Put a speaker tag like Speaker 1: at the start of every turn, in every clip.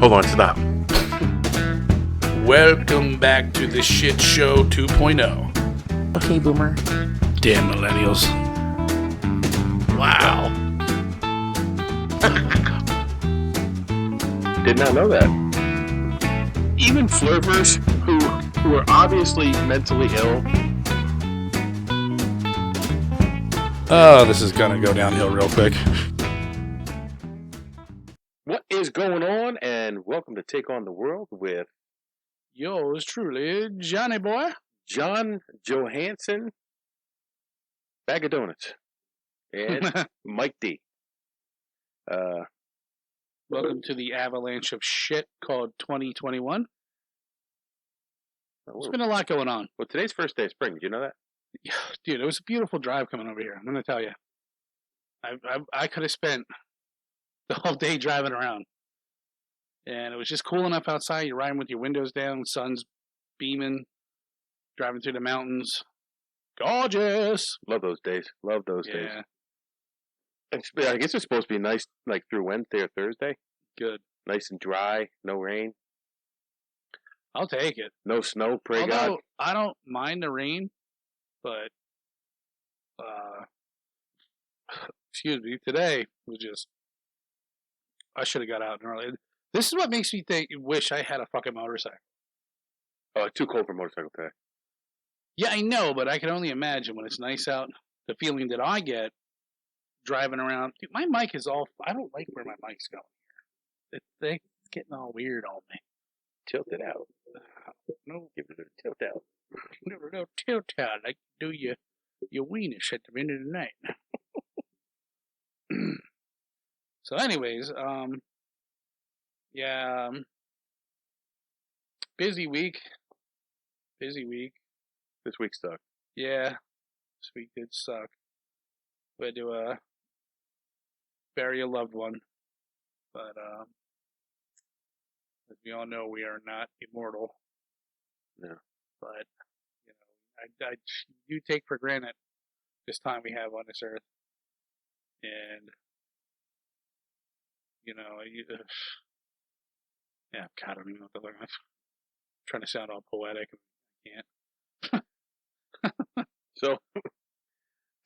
Speaker 1: Hold on, stop.
Speaker 2: Welcome back to the Shit Show 2.0.
Speaker 3: Okay, boomer.
Speaker 2: Damn millennials. Wow.
Speaker 1: Did not know that. Even flirters who are obviously mentally ill.
Speaker 2: Oh, this is gonna go downhill real quick.
Speaker 1: What is going on? And welcome to Take on the World with
Speaker 2: Yours truly, Johnny Boy.
Speaker 1: John Johansson, Bag of Donuts, and Mike D.
Speaker 2: Welcome to the avalanche of shit called 2021. There's been a lot going on.
Speaker 1: Well, today's first day of spring. Did you know that?
Speaker 2: Dude, it was a beautiful drive coming over here. I'm gonna tell you. I could have spent the whole day driving around, and it was just cool enough outside. You're riding with your windows down, sun's beaming, driving through the mountains. Gorgeous.
Speaker 1: Love those days. Love those days. I guess it's supposed to be nice, like through Wednesday or Thursday.
Speaker 2: Good.
Speaker 1: Nice and dry, no rain,
Speaker 2: I'll take it.
Speaker 1: no snow. Pray God.
Speaker 2: I don't mind the rain, but excuse me, today was just. I should have got out early. This is what makes me wish I had a fucking motorcycle.
Speaker 1: Oh, too cold for a motorcycle today.
Speaker 2: Yeah, I know, but I can only imagine when it's nice out, the feeling that I get driving around. Dude, my mic is all. I don't like where my mic's going here. It's getting all weird on me.
Speaker 1: Tilt it out.
Speaker 2: No,
Speaker 1: Give it a tilt out.
Speaker 2: no tilt out like you do your weenish at the end of the night. So, anyways, busy week.
Speaker 1: This week sucked.
Speaker 2: Yeah, this week did suck. We had to bury a loved one, but as we all know, we are not immortal.
Speaker 1: No.
Speaker 2: But I do take for granted this time we have on this earth, and yeah, God, I don't even know what to look. I'm trying to sound all poetic, and I can't.
Speaker 1: So,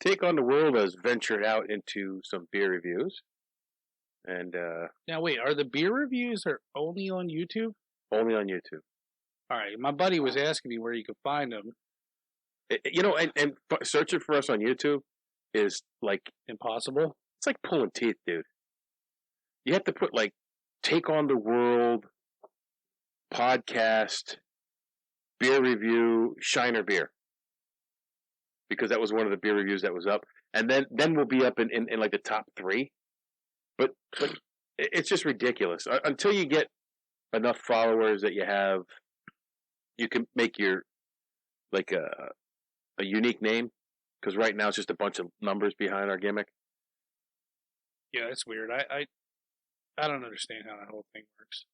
Speaker 1: Take on the World has ventured out into some beer reviews. And
Speaker 2: Now, wait, are the beer reviews only on YouTube?
Speaker 1: only on YouTube.
Speaker 2: All right, my buddy was asking me where you could find them.
Speaker 1: And searching for us on YouTube is like,
Speaker 2: Impossible.
Speaker 1: it's like pulling teeth, dude. You have to put like Take on the World, podcast, beer review, Shiner beer. Because that was one of the beer reviews that was up. And then we'll be up in like the top 3. But it's just ridiculous. Until you get enough followers that you can make your like a unique name. Because right now it's just a bunch of numbers behind our gimmick.
Speaker 2: Yeah, it's weird. I don't understand how that whole thing works.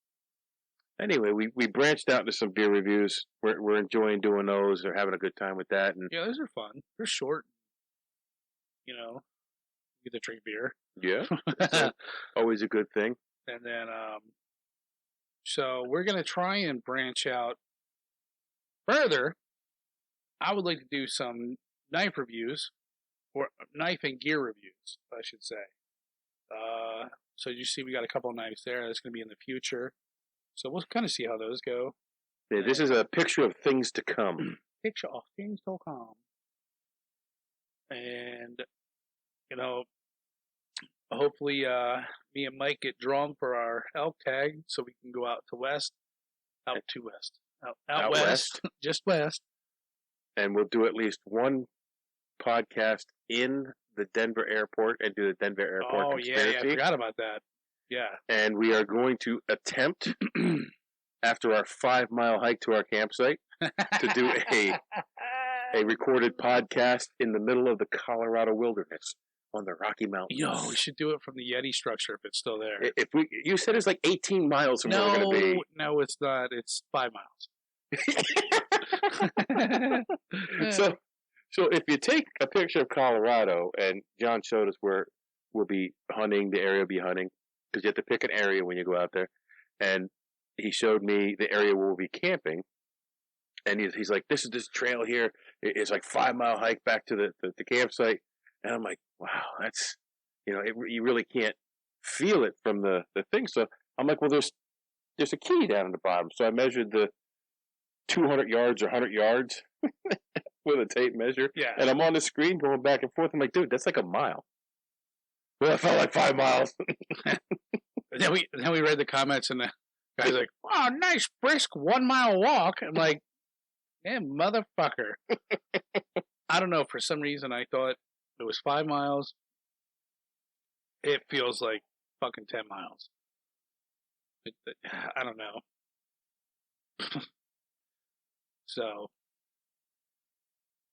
Speaker 1: Anyway, we branched out into some beer reviews. We're enjoying doing those. We're having a good time with that. And
Speaker 2: Yeah, those are fun. They're short. You get to drink beer.
Speaker 1: yeah, that's always a good thing.
Speaker 2: And then, so we're going to try and branch out further. I would like to do some knife reviews, or knife and gear reviews, I should say. So you see we got a couple of knives there. That's going to be in the future. So we'll kind of see how those go.
Speaker 1: Yeah, this is a picture of things to come.
Speaker 2: Picture of things to come. And, hopefully me and Mike get drawn for our elk tag so we can go out west. Out west. Just west.
Speaker 1: And we'll do at least one podcast in the Denver airport and do the Denver airport conspiracy.
Speaker 2: I forgot about that. Yeah.
Speaker 1: And we are going to attempt, after our 5-mile hike to our campsite, to do a recorded podcast in the middle of the Colorado wilderness on the Rocky Mountains.
Speaker 2: Yo, we should do it from the Yeti structure if it's still there.
Speaker 1: You said it's like 18 miles from where we're going to be.
Speaker 2: No, it's not. It's 5 miles.
Speaker 1: So if you take a picture of Colorado, and John showed us where we'll be hunting, the area we'll be hunting, because you have to pick an area when you go out there. and he showed me the area where we'll be camping. And he's like, this trail here. It's like 5-mile hike back to the campsite. And I'm like, wow, that's, you really can't feel it from the thing. So I'm like, well, there's a key down in the bottom. So I measured the 200 yards or 100 yards with a tape measure.
Speaker 2: Yeah.
Speaker 1: And I'm on the screen going back and forth. I'm like, dude, that's like a mile. Well, it felt like 5 miles.
Speaker 2: Then we read the comments, and the guy's like, "Oh, nice brisk 1 mile walk." I'm like, "Yeah, motherfucker." I don't know. For some reason, I thought it was 5 miles. It feels like fucking 10 miles. I don't know. So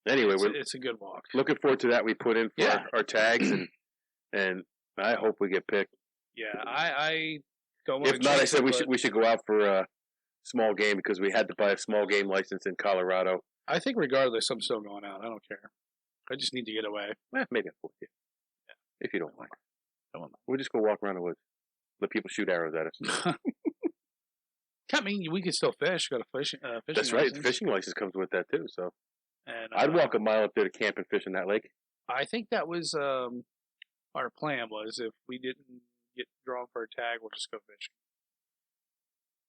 Speaker 1: anyway,
Speaker 2: it's a good walk.
Speaker 1: Looking forward to that. We put in for our tags, and I hope we get picked.
Speaker 2: Yeah, I don't want to.
Speaker 1: If not, I said we should go out for a small game because we had to buy a small game license in Colorado.
Speaker 2: I think regardless, I'm still going out. I don't care. I just need to get away.
Speaker 1: Maybe I'll you. Yeah. If you don't mind. We'll just go walk around the woods. Let people shoot arrows at us.
Speaker 2: I mean, we can still fish. Got a fishing
Speaker 1: That's right.
Speaker 2: license.
Speaker 1: The fishing license comes with that too. So,
Speaker 2: and
Speaker 1: I'd walk a mile up there to camp and fish in that lake.
Speaker 2: I think that was our plan. Was if we didn't get drawn for a tag, we'll just go fishing.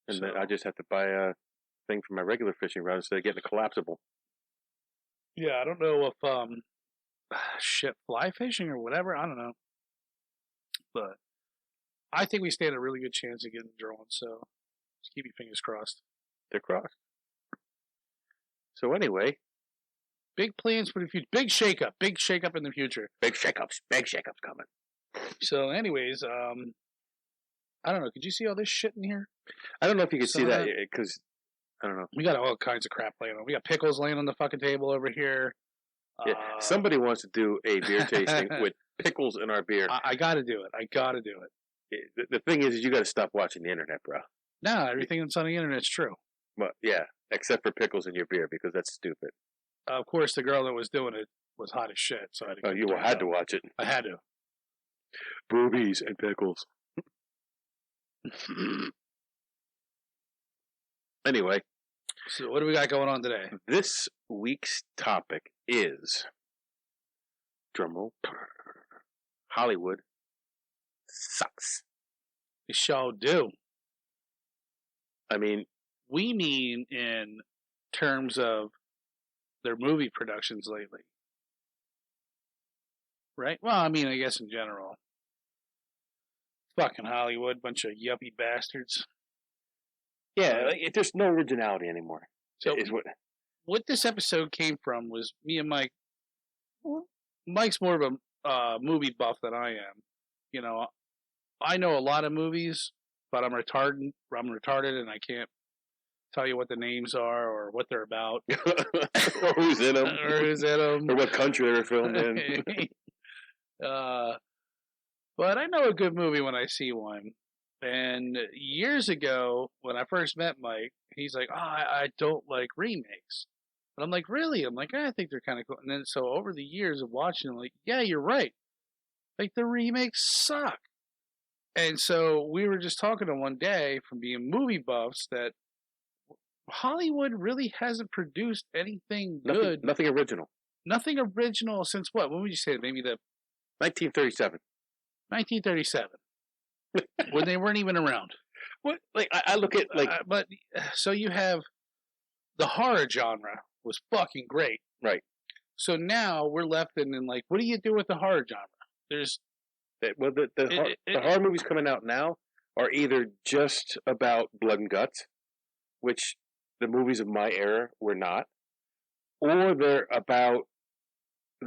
Speaker 1: And then I just have to buy a thing for my regular fishing rod instead of getting a collapsible.
Speaker 2: Yeah, I don't know if fly fishing or whatever. I don't know, but I think we stand a really good chance of getting drawn. So just keep your fingers crossed.
Speaker 1: They're crossed. So anyway,
Speaker 2: big plans for the future. Big shakeup in the future.
Speaker 1: Big shakeups coming.
Speaker 2: So, anyways, I don't know. Could you see all this shit in here?
Speaker 1: I don't know if you could see that because I don't know.
Speaker 2: We got all kinds of crap laying on. We got pickles laying on the fucking table over here.
Speaker 1: Yeah, somebody wants to do a beer tasting with pickles in our beer.
Speaker 2: I got to do it.
Speaker 1: The thing is you got to stop watching the internet, bro.
Speaker 2: No, everything that's on the internet's true.
Speaker 1: But yeah, except for pickles in your beer because that's stupid.
Speaker 2: Of course, the girl that was doing it was hot as shit. So
Speaker 1: you had to watch it.
Speaker 2: I had to.
Speaker 1: Boobies and pickles. Anyway.
Speaker 2: So what do we got going on today?
Speaker 1: This week's topic is drumroll. Hollywood sucks.
Speaker 2: We sure do.
Speaker 1: I mean,
Speaker 2: we mean in terms of their movie productions lately. Right? Well, I mean, I guess in general. Fucking Hollywood, bunch of yuppie bastards.
Speaker 1: Yeah, there's no originality anymore.
Speaker 2: So what this episode came from was me and Mike. Mike's more of a movie buff than I am. You know, I know a lot of movies, but I'm retarded and I can't tell you what the names are or what they're about.
Speaker 1: Or who's in them. Or what country they're filmed in.
Speaker 2: But I know a good movie when I see one. And years ago, when I first met Mike, he's like, "Oh, I don't like remakes." And I'm like, "Really?" I'm like, "I think they're kind of cool." And then so over the years of watching, I'm like, "Yeah, you're right. Like the remakes suck." And so we were just talking to one day from being movie buffs that Hollywood really hasn't produced anything good.
Speaker 1: Nothing original.
Speaker 2: Nothing original since what? When would you say? Maybe the
Speaker 1: 1937.
Speaker 2: 1937. When they weren't even around.
Speaker 1: What? Like I look at like,
Speaker 2: but so you have the horror genre was fucking great,
Speaker 1: right?
Speaker 2: So now we're left in like, what do you do with the horror genre? There's
Speaker 1: the horror movies coming out now are either just about blood and guts, which the movies of my era were not, or they're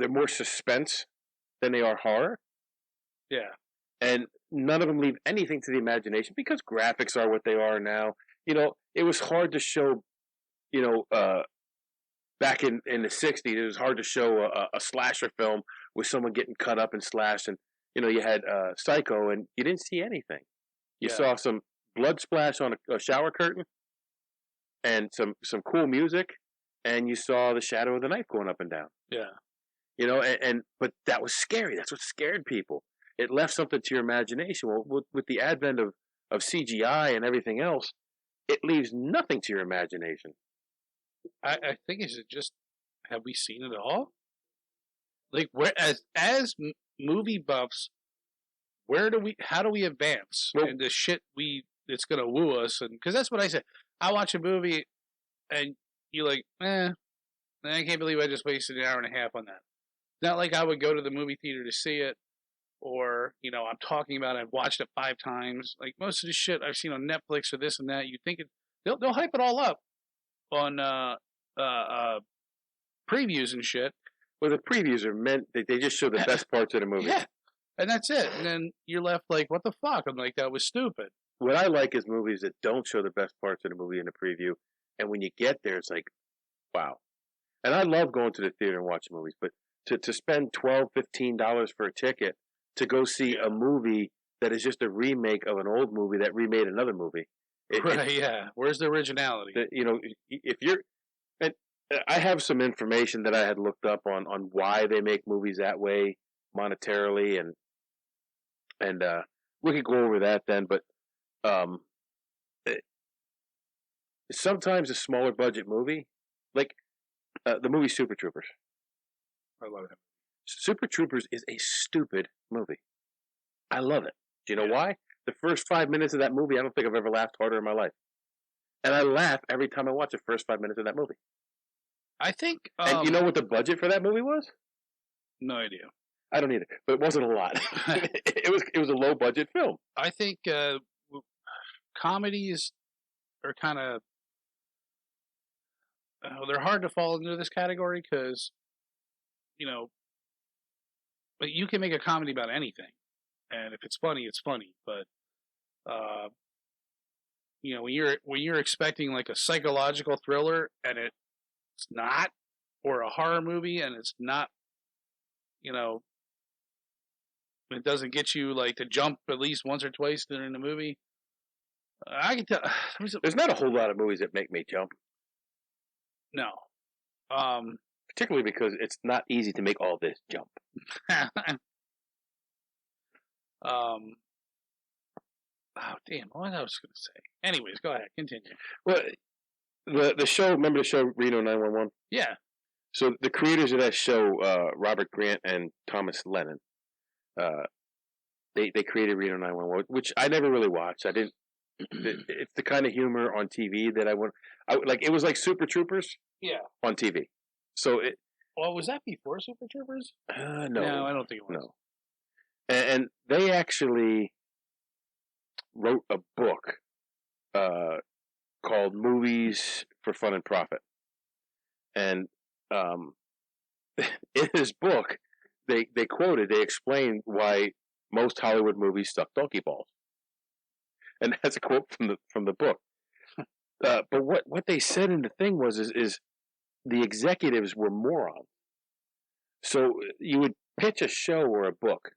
Speaker 1: more suspense than they are horror.
Speaker 2: Yeah. And
Speaker 1: none of them leave anything to the imagination because graphics are what they are now. You know, it was hard to show, back in the 60s, it was hard to show a slasher film with someone getting cut up and slashed. And, you had Psycho and you didn't see anything. You saw some blood splash on a shower curtain and some cool music. And you saw the shadow of the knife going up and down.
Speaker 2: Yeah.
Speaker 1: But that was scary. That's what scared people. It left something to your imagination. Well, with the advent of of CGI and everything else, it leaves nothing to your imagination.
Speaker 2: I think it's just, have we seen it all? Like, where as movie buffs, how do we advance into shit it's gonna woo us? And because that's what I said. I watch a movie, and you're like, I can't believe I just wasted an hour and a half on that. It's not like I would go to the movie theater to see it, or I'm talking about I've watched it 5 times. Like most of the shit I've seen on Netflix or this and that, you think they'll hype it all up on previews and shit.
Speaker 1: Well, the previews are meant they just show the best parts of the movie.
Speaker 2: Yeah, and that's it. And then you're left like, what the fuck? I'm like, that was stupid.
Speaker 1: What I like is movies that don't show the best parts of the movie in the preview, and when you get there, it's like, wow. And I love going to the theater and watching movies, but to spend $12, $15 for a ticket to go see a movie that is just a remake of an old movie that remade another movie.
Speaker 2: Yeah. Where's the originality?
Speaker 1: If you're... And I have some information that I had looked up on why they make movies that way monetarily, and we could go over that then, but sometimes a smaller budget movie, like the movie Super Troopers.
Speaker 2: I love it.
Speaker 1: Super Troopers is a stupid movie. I love it. Do you know why? The first 5 minutes of that movie, I don't think I've ever laughed harder in my life. And I laugh every time I watch the first 5 minutes of that movie.
Speaker 2: I think...
Speaker 1: and you know what the budget for that movie was?
Speaker 2: No idea.
Speaker 1: I don't either, but it wasn't a lot. It was a low budget film.
Speaker 2: I think comedies are kind of... they're hard to fall into this category because, but you can make a comedy about anything. And if it's funny, it's funny. But, when you're expecting like a psychological thriller and it's not, or a horror movie and it's not, it doesn't get you like to jump at least once or twice during the movie. I can tell.
Speaker 1: There's not a whole lot of movies that make me jump.
Speaker 2: No.
Speaker 1: Particularly because it's not easy to make all this jump.
Speaker 2: Oh damn! What I was going to say. Anyways, go ahead. Continue.
Speaker 1: Well, the show. Remember the show Reno 911?
Speaker 2: Yeah.
Speaker 1: So the creators of that show, Robert Grant and Thomas Lennon, they created Reno 911, which I never really watched. I didn't. It's the kind of humor on TV that I like. It was like Super Troopers.
Speaker 2: Yeah. On
Speaker 1: TV. So
Speaker 2: Well, was that before Super Troopers?
Speaker 1: No.
Speaker 2: No, I don't think it was.
Speaker 1: No. And they actually wrote a book called Movies for Fun and Profit. And in his book, they explained why most Hollywood movies suck donkey balls. And that's a quote from the book. But what they said in the thing was the executives were morons. So you would pitch a show or a book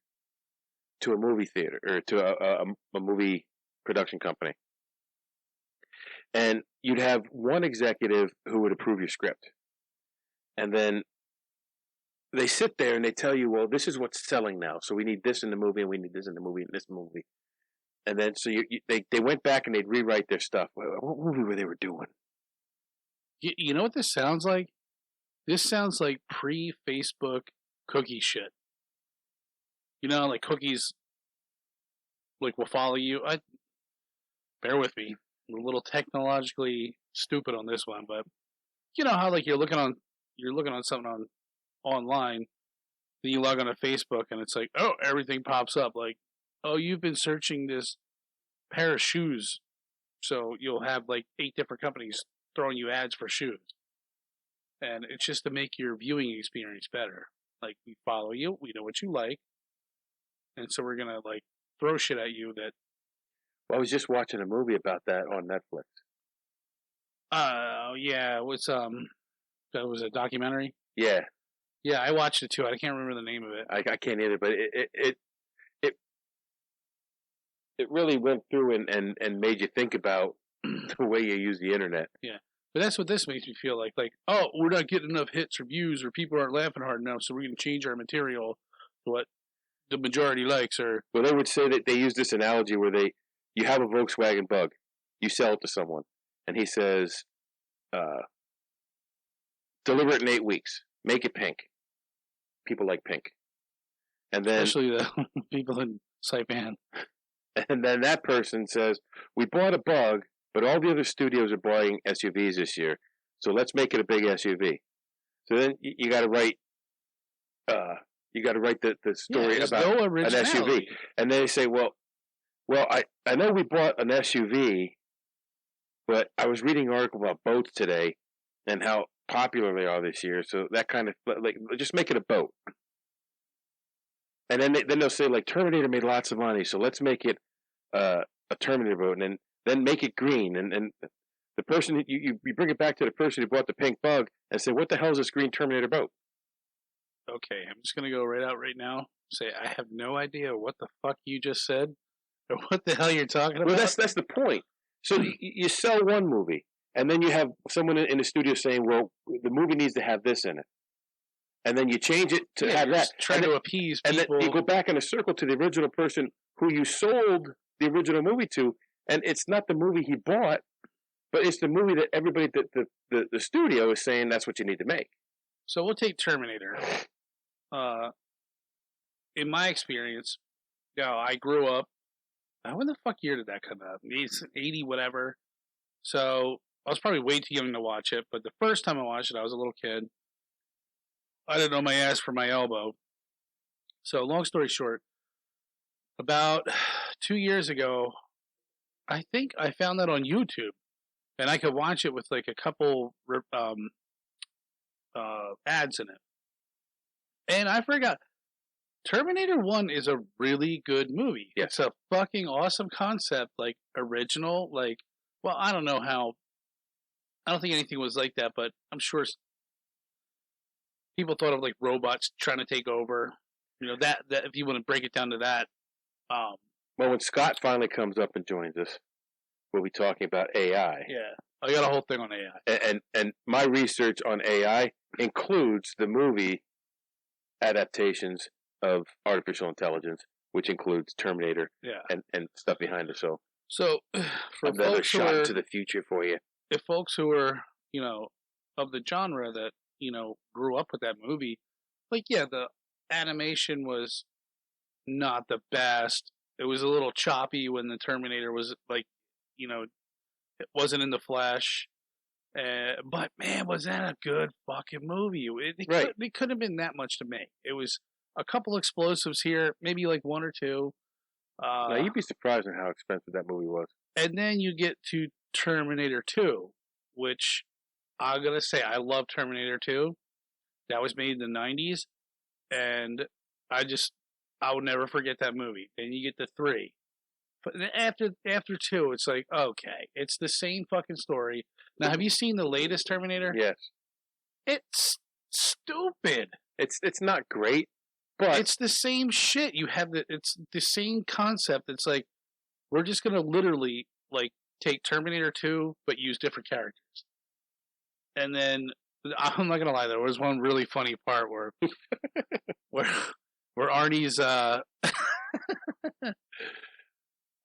Speaker 1: to a movie theater or to a movie production company, and you'd have one executive who would approve your script, and then they sit there and they tell you, well, this is what's selling now, so we need this in the movie, and we need this in the movie, and this movie. And then so they went back and they'd rewrite their stuff. What movie were they doing?
Speaker 2: You know what this sounds like? This sounds like pre-Facebook cookie shit. Like cookies, like will follow you. Bear with me. I'm a little technologically stupid on this one, but you know how like you're looking on something online, then you log on to Facebook and it's like, oh, everything pops up like, oh, you've been searching this pair of shoes, so you'll have like 8 different companies throwing you ads for shoes, and it's just to make your viewing experience better. Like, we follow you, we know what you like, and so we're gonna like throw shit at you that.
Speaker 1: Well, I was just watching a movie about that on Netflix.
Speaker 2: Yeah, it was that was a documentary.
Speaker 1: Yeah,
Speaker 2: I watched it too. I can't remember the name of it.
Speaker 1: I can't either, but it really went through and made you think about the way you use the internet.
Speaker 2: Yeah. But that's what this makes me feel like. Like, oh, we're not getting enough hits or views, or people aren't laughing hard enough, so we're going to change our material to what the majority likes. Or
Speaker 1: well, they would say that they use this analogy where you have a Volkswagen Bug, you sell it to someone, and he says, deliver it in 8 weeks, make it pink. People like pink. And then,
Speaker 2: especially the people in Saipan.
Speaker 1: And then that person says, we bought a Bug, but all the other studios are buying SUVs this year, so let's make it a big SUV. So then you got to write, the story about an SUV, and they say, well, I know we bought an SUV, but I was reading an article about boats today, and how popular they are this year. So that kind of like just make it a boat. And then they'll say, like, Terminator made lots of money, so let's make it a Terminator boat, and then make it green. And the person you bring it back to the person who bought the pink Bug and say, what the hell is this green Terminator boat?
Speaker 2: Okay, I'm just gonna go right out right now. Say I have no idea what the fuck you just said, or what the hell you're talking about.
Speaker 1: Well, that's the point. So you sell one movie, and then you have someone in the studio saying, well, the movie needs to have this in it. And then you change it to have that.
Speaker 2: Trying to appease people.
Speaker 1: And then you go back in a circle to the original person who you sold the original movie to, and it's not the movie he bought, but it's the movie that everybody, the studio is saying that's what you need to make.
Speaker 2: So we'll take Terminator. In my experience, I grew up. When the fuck year did that come out? 80 whatever. So I was probably way too young to watch it, but the first time I watched it, I was a little kid. I didn't know my ass from my elbow. So long story short, about 2 years ago, I think I found that on YouTube, and I could watch it with like a couple ads in it. And I forgot, Terminator 1 is a really good movie.
Speaker 1: Yeah.
Speaker 2: It's a fucking awesome concept, like original, like, well, I don't know how, I don't think anything was like that, but I'm sure people thought of like robots trying to take over. You know, that if you want to break it down to that.
Speaker 1: Well, when Scott finally comes up and joins us, we'll be talking about AI.
Speaker 2: Yeah, I got a whole thing on AI.
Speaker 1: And my research on AI includes the movie adaptations of artificial intelligence, which includes Terminator, and stuff behind it. So
Speaker 2: for
Speaker 1: another
Speaker 2: folks
Speaker 1: shot into the future for you.
Speaker 2: If folks who are, of the genre that, grew up with that movie, like, yeah, the animation was not the best. It was a little choppy when the Terminator was like, it wasn't in the flesh. But man, was that a good fucking movie? It couldn't have been that much to make. It was a couple explosives here, maybe like one or two.
Speaker 1: Now you'd be surprised at how expensive that movie was.
Speaker 2: And then you get to Terminator 2, which I'm gonna say I love Terminator 2. That was made in the 90s, and I will never forget that movie. Then you get to 3. But after 2, it's like, okay, it's the same fucking story. Now, have you seen the latest Terminator?
Speaker 1: Yes.
Speaker 2: It's stupid.
Speaker 1: It's not great, but
Speaker 2: it's the same shit. It's the same concept. It's like, we're just gonna literally like take Terminator 2, but use different characters. And then I'm not gonna lie, there was one really funny part where Arnie's I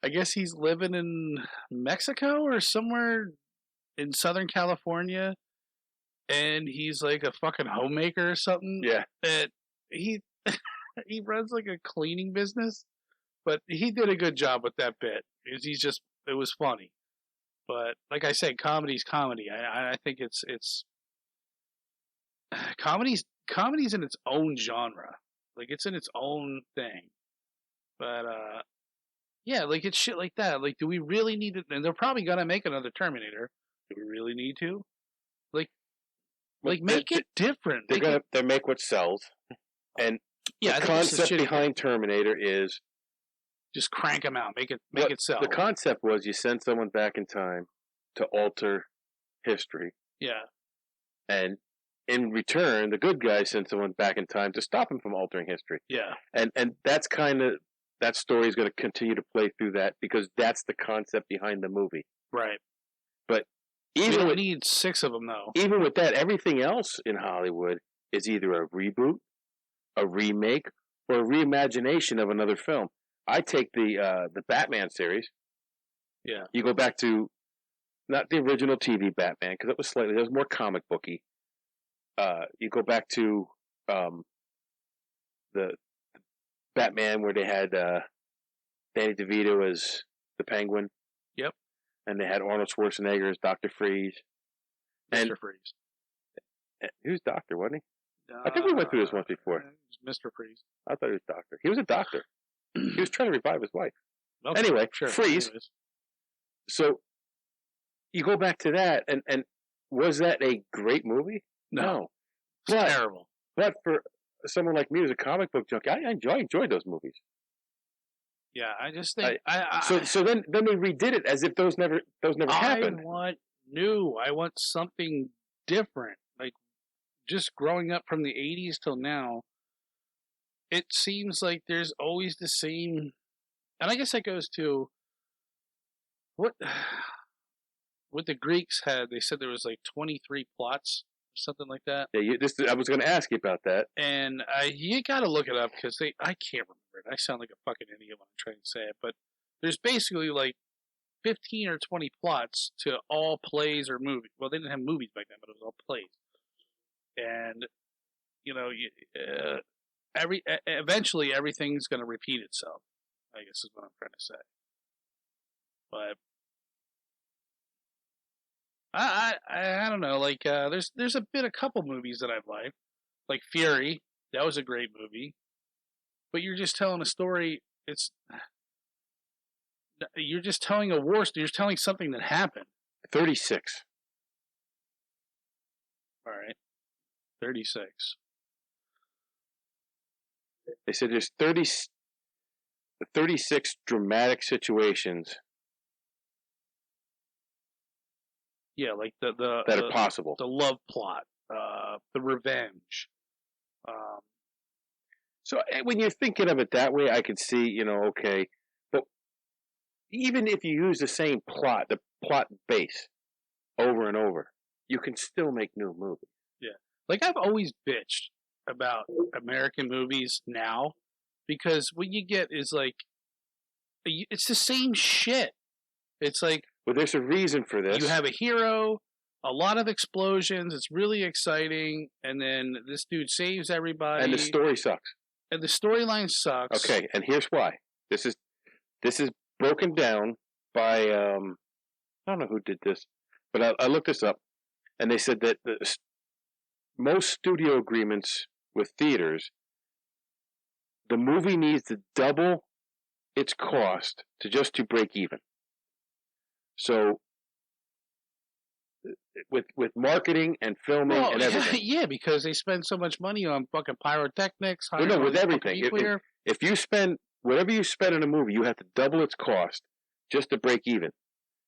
Speaker 2: guess he's living in Mexico or somewhere in Southern California, and he's like a fucking homemaker or something.
Speaker 1: Yeah.
Speaker 2: And he runs like a cleaning business, but he did a good job with that bit. It was funny. But like I said, comedy's comedy. I think it's comedy's in its own genre. Like, it's in its own thing. But yeah, like, it's shit like that. Like, do we really need to? And they're probably gonna make another Terminator. Do we really need to? Like make it different.
Speaker 1: They make what sells. And the concept behind Terminator is
Speaker 2: just crank them out, make it sell.
Speaker 1: The concept was you send someone back in time to alter history.
Speaker 2: Yeah.
Speaker 1: And in return, the good guys send someone back in time to stop him from altering history.
Speaker 2: Yeah.
Speaker 1: And that's kind of, that story is going to continue to play through that, because that's the concept behind the movie.
Speaker 2: Right.
Speaker 1: But
Speaker 2: even we need 6 of them, though.
Speaker 1: Even with that, everything else in Hollywood is either a reboot, a remake, or a reimagination of another film. I take the Batman series.
Speaker 2: Yeah.
Speaker 1: You go back to not the original TV Batman because it was more comic booky. You go back to the Batman where they had Danny DeVito as the Penguin.
Speaker 2: Yep.
Speaker 1: And they had Arnold Schwarzenegger as Dr. Freeze.
Speaker 2: Mr. Freeze.
Speaker 1: He was Doctor, wasn't he? I think we went through this once before.
Speaker 2: Mr. Freeze.
Speaker 1: I thought he was Doctor. He was a doctor. He was trying to revive his wife.
Speaker 2: Okay,
Speaker 1: anyway,
Speaker 2: sure.
Speaker 1: Freeze.
Speaker 2: Anyways.
Speaker 1: So you go back to that, and was that a great movie? No.
Speaker 2: But, terrible.
Speaker 1: But for someone like me who's a comic book junkie, I enjoyed those movies.
Speaker 2: Yeah, I just think
Speaker 1: so then they redid it as if those never happened.
Speaker 2: I want new. I want something different. Like just growing up from the 80s till now, it seems like there's always the same. And I guess that goes to what the Greeks had. They said there was like 23 plots, or something like that.
Speaker 1: Yeah, I was going to ask you about that.
Speaker 2: And you got to look it up because I can't remember it. I sound like a fucking idiot when I'm trying to say it, but there's basically like 15 or 20 plots to all plays or movies. Well, they didn't have movies back then, but it was all plays. And you know, eventually everything's going to repeat itself, I guess is what I'm trying to say. But I don't know. Like there's a couple movies that I've liked, like Fury. That was a great movie. But you're just telling a story. You're just telling a war story. You're telling something that happened.
Speaker 1: 36.
Speaker 2: All right. 36.
Speaker 1: They said there's 36 dramatic situations.
Speaker 2: Yeah, like the
Speaker 1: that are possible.
Speaker 2: The love plot, the revenge.
Speaker 1: So when you're thinking of it that way, I could see, okay. But even if you use the same plot, the plot base, over and over, you can still make new movies.
Speaker 2: Yeah. Like I've always bitched about American movies now because what you get is like, it's the same shit. It's like,
Speaker 1: well, there's a reason for this.
Speaker 2: You have a hero, a lot of explosions, it's really exciting, and then this dude saves everybody.
Speaker 1: And the story sucks.
Speaker 2: And the storyline sucks.
Speaker 1: Okay, and here's why. This is broken down by I don't know who did this, but I looked this up, and they said that most studio agreements with theaters, the movie needs to double its cost to break even. So with marketing and filming and everything.
Speaker 2: Yeah, because they spend so much money on fucking pyrotechnics.
Speaker 1: No, with everything. If you spend whatever you spend on a movie, you have to double its cost just to break even.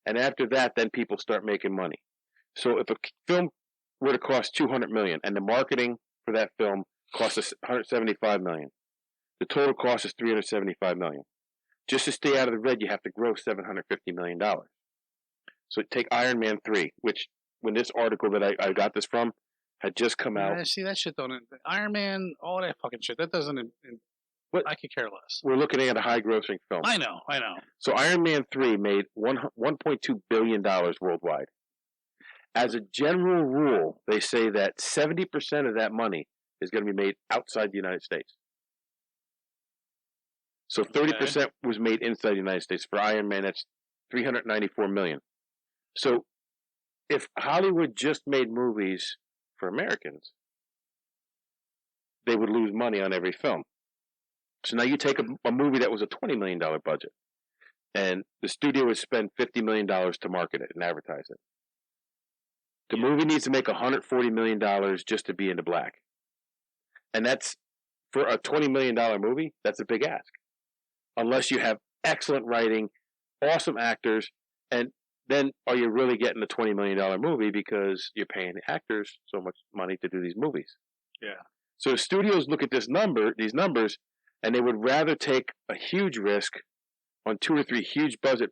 Speaker 1: And after that, then people start making money. So if a film were to cost $200 million and the marketing for that film costs us $175 million, the total cost is $375 million. Just to stay out of the red, you have to gross $750 million. So take Iron Man 3, which when this article that I got this from had just come out.
Speaker 2: See, that shit don't. Iron Man, all that fucking shit. That doesn't. But I could care less.
Speaker 1: We're looking at a high-grossing film.
Speaker 2: I know.
Speaker 1: So Iron Man 3 made $1.2 billion worldwide. As a general rule, they say that 70% of that money is going to be made outside the United States. So 30% was made inside the United States. For Iron Man, that's $394 million. So if Hollywood just made movies for Americans, they would lose money on every film. So now you take a movie that was a $20 million budget, and the studio would spend $50 million to market it and advertise it. The movie needs to make $140 million just to be in the black. And that's, for a $20 million movie, that's a big ask. Unless you have excellent writing, awesome actors, and then are you really getting a $20 million movie because you're paying the actors so much money to do these movies?
Speaker 2: Yeah.
Speaker 1: So studios look at these numbers, and they would rather take a huge risk on 2 or 3 huge budget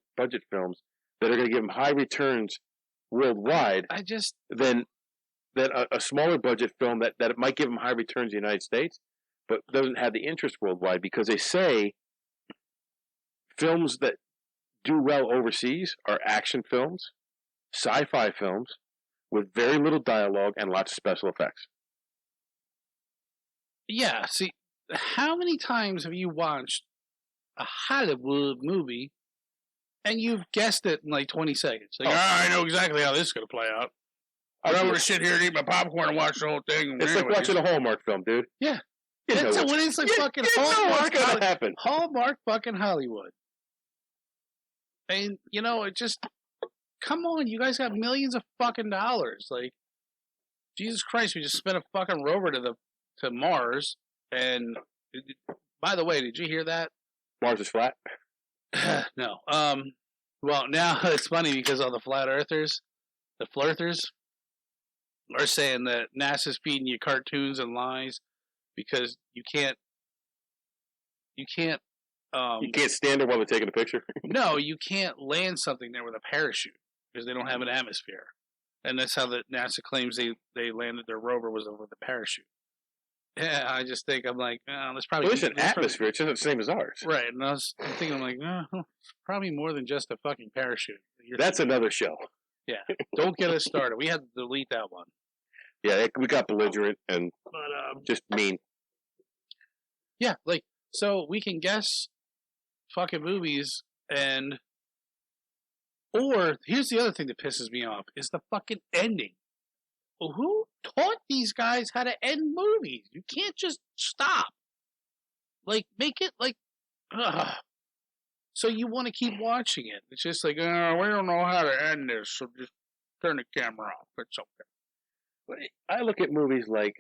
Speaker 1: films that are going to give them high returns worldwide than a smaller budget film that it might give them high returns in the United States, but doesn't have the interest worldwide, because they say films that do well overseas are action films, sci-fi films with very little dialogue and lots of special effects.
Speaker 2: Yeah, see, how many times have you watched a Hollywood movie and you've guessed it in like 20 seconds? Like, I know exactly how this is going to play out. I'm going to sit here and eat my popcorn and watch the whole thing.
Speaker 1: It's like watching a Hallmark film, dude.
Speaker 2: Yeah.
Speaker 1: It's
Speaker 2: like fucking Hallmark fucking Hollywood. And, it just, come on, you guys got millions of fucking dollars. Like, Jesus Christ, we just spent a fucking rover to Mars. And, by the way, did you hear that?
Speaker 1: Mars is flat?
Speaker 2: No. Well, now it's funny because all the flat earthers, the flirters, are saying that NASA's feeding you cartoons and lies because you can't
Speaker 1: you can't stand there while they're taking a picture?
Speaker 2: No, you can't land something there with a parachute because they don't have an atmosphere. And that's how the NASA claims they landed their rover was with a parachute. Yeah, I just think, I'm like, there's probably...
Speaker 1: Well, it's an atmosphere. It's just the same as ours.
Speaker 2: Right, and I'm thinking, I'm like, it's probably more than just a fucking parachute.
Speaker 1: That's another show.
Speaker 2: Yeah, don't get us started. We had to delete that one.
Speaker 1: Yeah, we got belligerent and just mean.
Speaker 2: Yeah, like, so we can guess fucking movies and... Or, here's the other thing that pisses me off, is the fucking ending. Well, who taught these guys how to end movies? You can't just stop. Like, make it like... So you want to keep watching it. It's just like, we don't know how to end this, so just turn the camera off. It's okay.
Speaker 1: I look at movies like,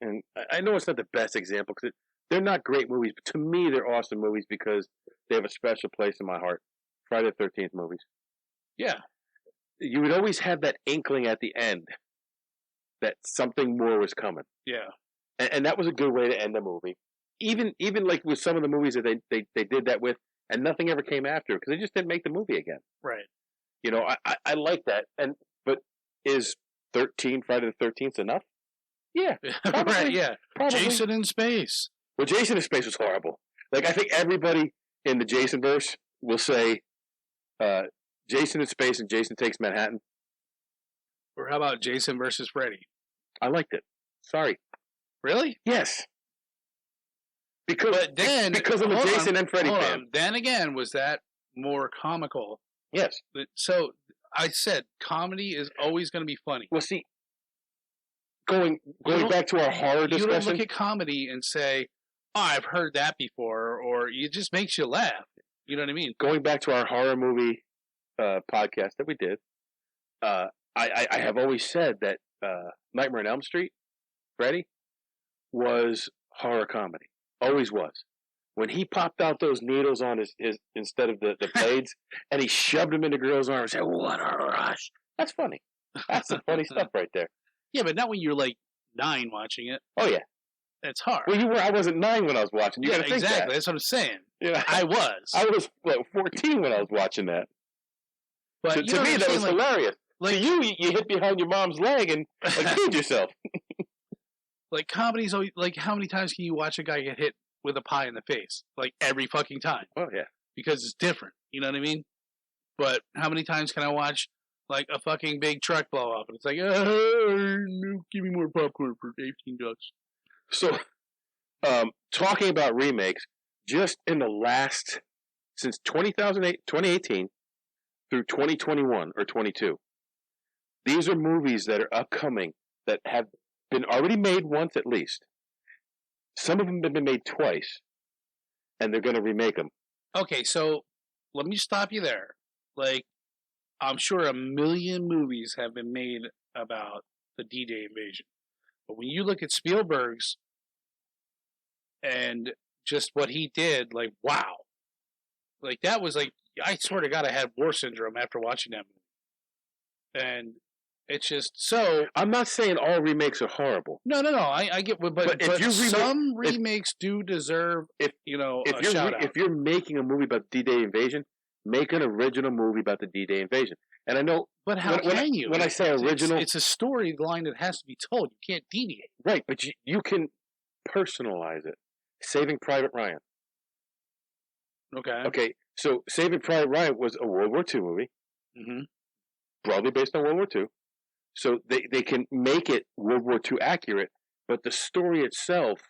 Speaker 1: and I know it's not the best example because they're not great movies, but to me they're awesome movies because they have a special place in my heart. Friday the 13th movies. Yeah. You would always have that inkling at the end that something more was coming.
Speaker 2: Yeah.
Speaker 1: And that was a good way to end the movie. Even like with some of the movies that they did that with, and nothing ever came after because they just didn't make the movie again.
Speaker 2: Right.
Speaker 1: I like that. But is Friday the 13th enough? Yeah. Probably,
Speaker 2: right, yeah.
Speaker 1: Probably.
Speaker 2: Jason in Space.
Speaker 1: Well, Jason in Space was horrible. Like, I think everybody in the Jason verse will say Jason in Space and Jason Takes Manhattan.
Speaker 2: Or how about Jason versus Freddy?
Speaker 1: I liked it. Sorry.
Speaker 2: Really?
Speaker 1: Yes. Because of the Jason and Freddy fan.
Speaker 2: Then again, was that more comical?
Speaker 1: Yes.
Speaker 2: So I said comedy is always going to be funny.
Speaker 1: Well, see, going back to our horror discussion,
Speaker 2: you don't look at comedy and say, "Oh, I've heard that before," or it just makes you laugh. You know what I mean?
Speaker 1: Going back to our horror movie podcast that we did, I have always said that Nightmare on Elm Street, Freddy, was horror comedy. Always was. When he popped out those needles on his instead of the blades, and he shoved them into girls' arms, and said, "What a rush!" That's funny. That's some funny stuff right there.
Speaker 2: Yeah, but not when you're like 9 watching it.
Speaker 1: Oh yeah,
Speaker 2: it's hard.
Speaker 1: Well, I wasn't 9 when I was watching. You got to think
Speaker 2: exactly.
Speaker 1: That.
Speaker 2: That's what I'm saying.
Speaker 1: Yeah,
Speaker 2: I was.
Speaker 1: I was 14 when I was watching that.
Speaker 2: But
Speaker 1: to me, that was hilarious. Like you hit behind your mom's leg and killed yourself.
Speaker 2: Like comedies, like how many times can you watch a guy get hit with a pie in the face? Like every fucking time.
Speaker 1: Oh yeah,
Speaker 2: because it's different. You know what I mean? But how many times can I watch like a fucking big truck blow up and it's like, give me more popcorn for $18.
Speaker 1: So, talking about remakes, just in the last since 2018 through 2021 or 22, these are movies that are upcoming that have been already made once at least. Some of them have been made twice, and they're going to remake them.
Speaker 2: Okay, so let me stop you there. Like, I'm sure 1 million movies have been made about the D-Day invasion. But when you look at Spielberg's and just what he did, like, wow. Like, that was like, I swear to God, I had war syndrome after watching that movie. And it's just so...
Speaker 1: I'm not saying all remakes are horrible.
Speaker 2: No, I get... But some remakes do deserve, a shout-out.
Speaker 1: If you're making a movie about the D-Day invasion, make an original movie about the D-Day invasion. And I know...
Speaker 2: But how can you?
Speaker 1: When I say original...
Speaker 2: It's a storyline that has to be told. You can't deviate.
Speaker 1: Right, but you can personalize it. Saving Private Ryan.
Speaker 2: Okay.
Speaker 1: Okay, So Saving Private Ryan was a World War II movie, broadly based on World War II. So they can make it World War II accurate, but the story itself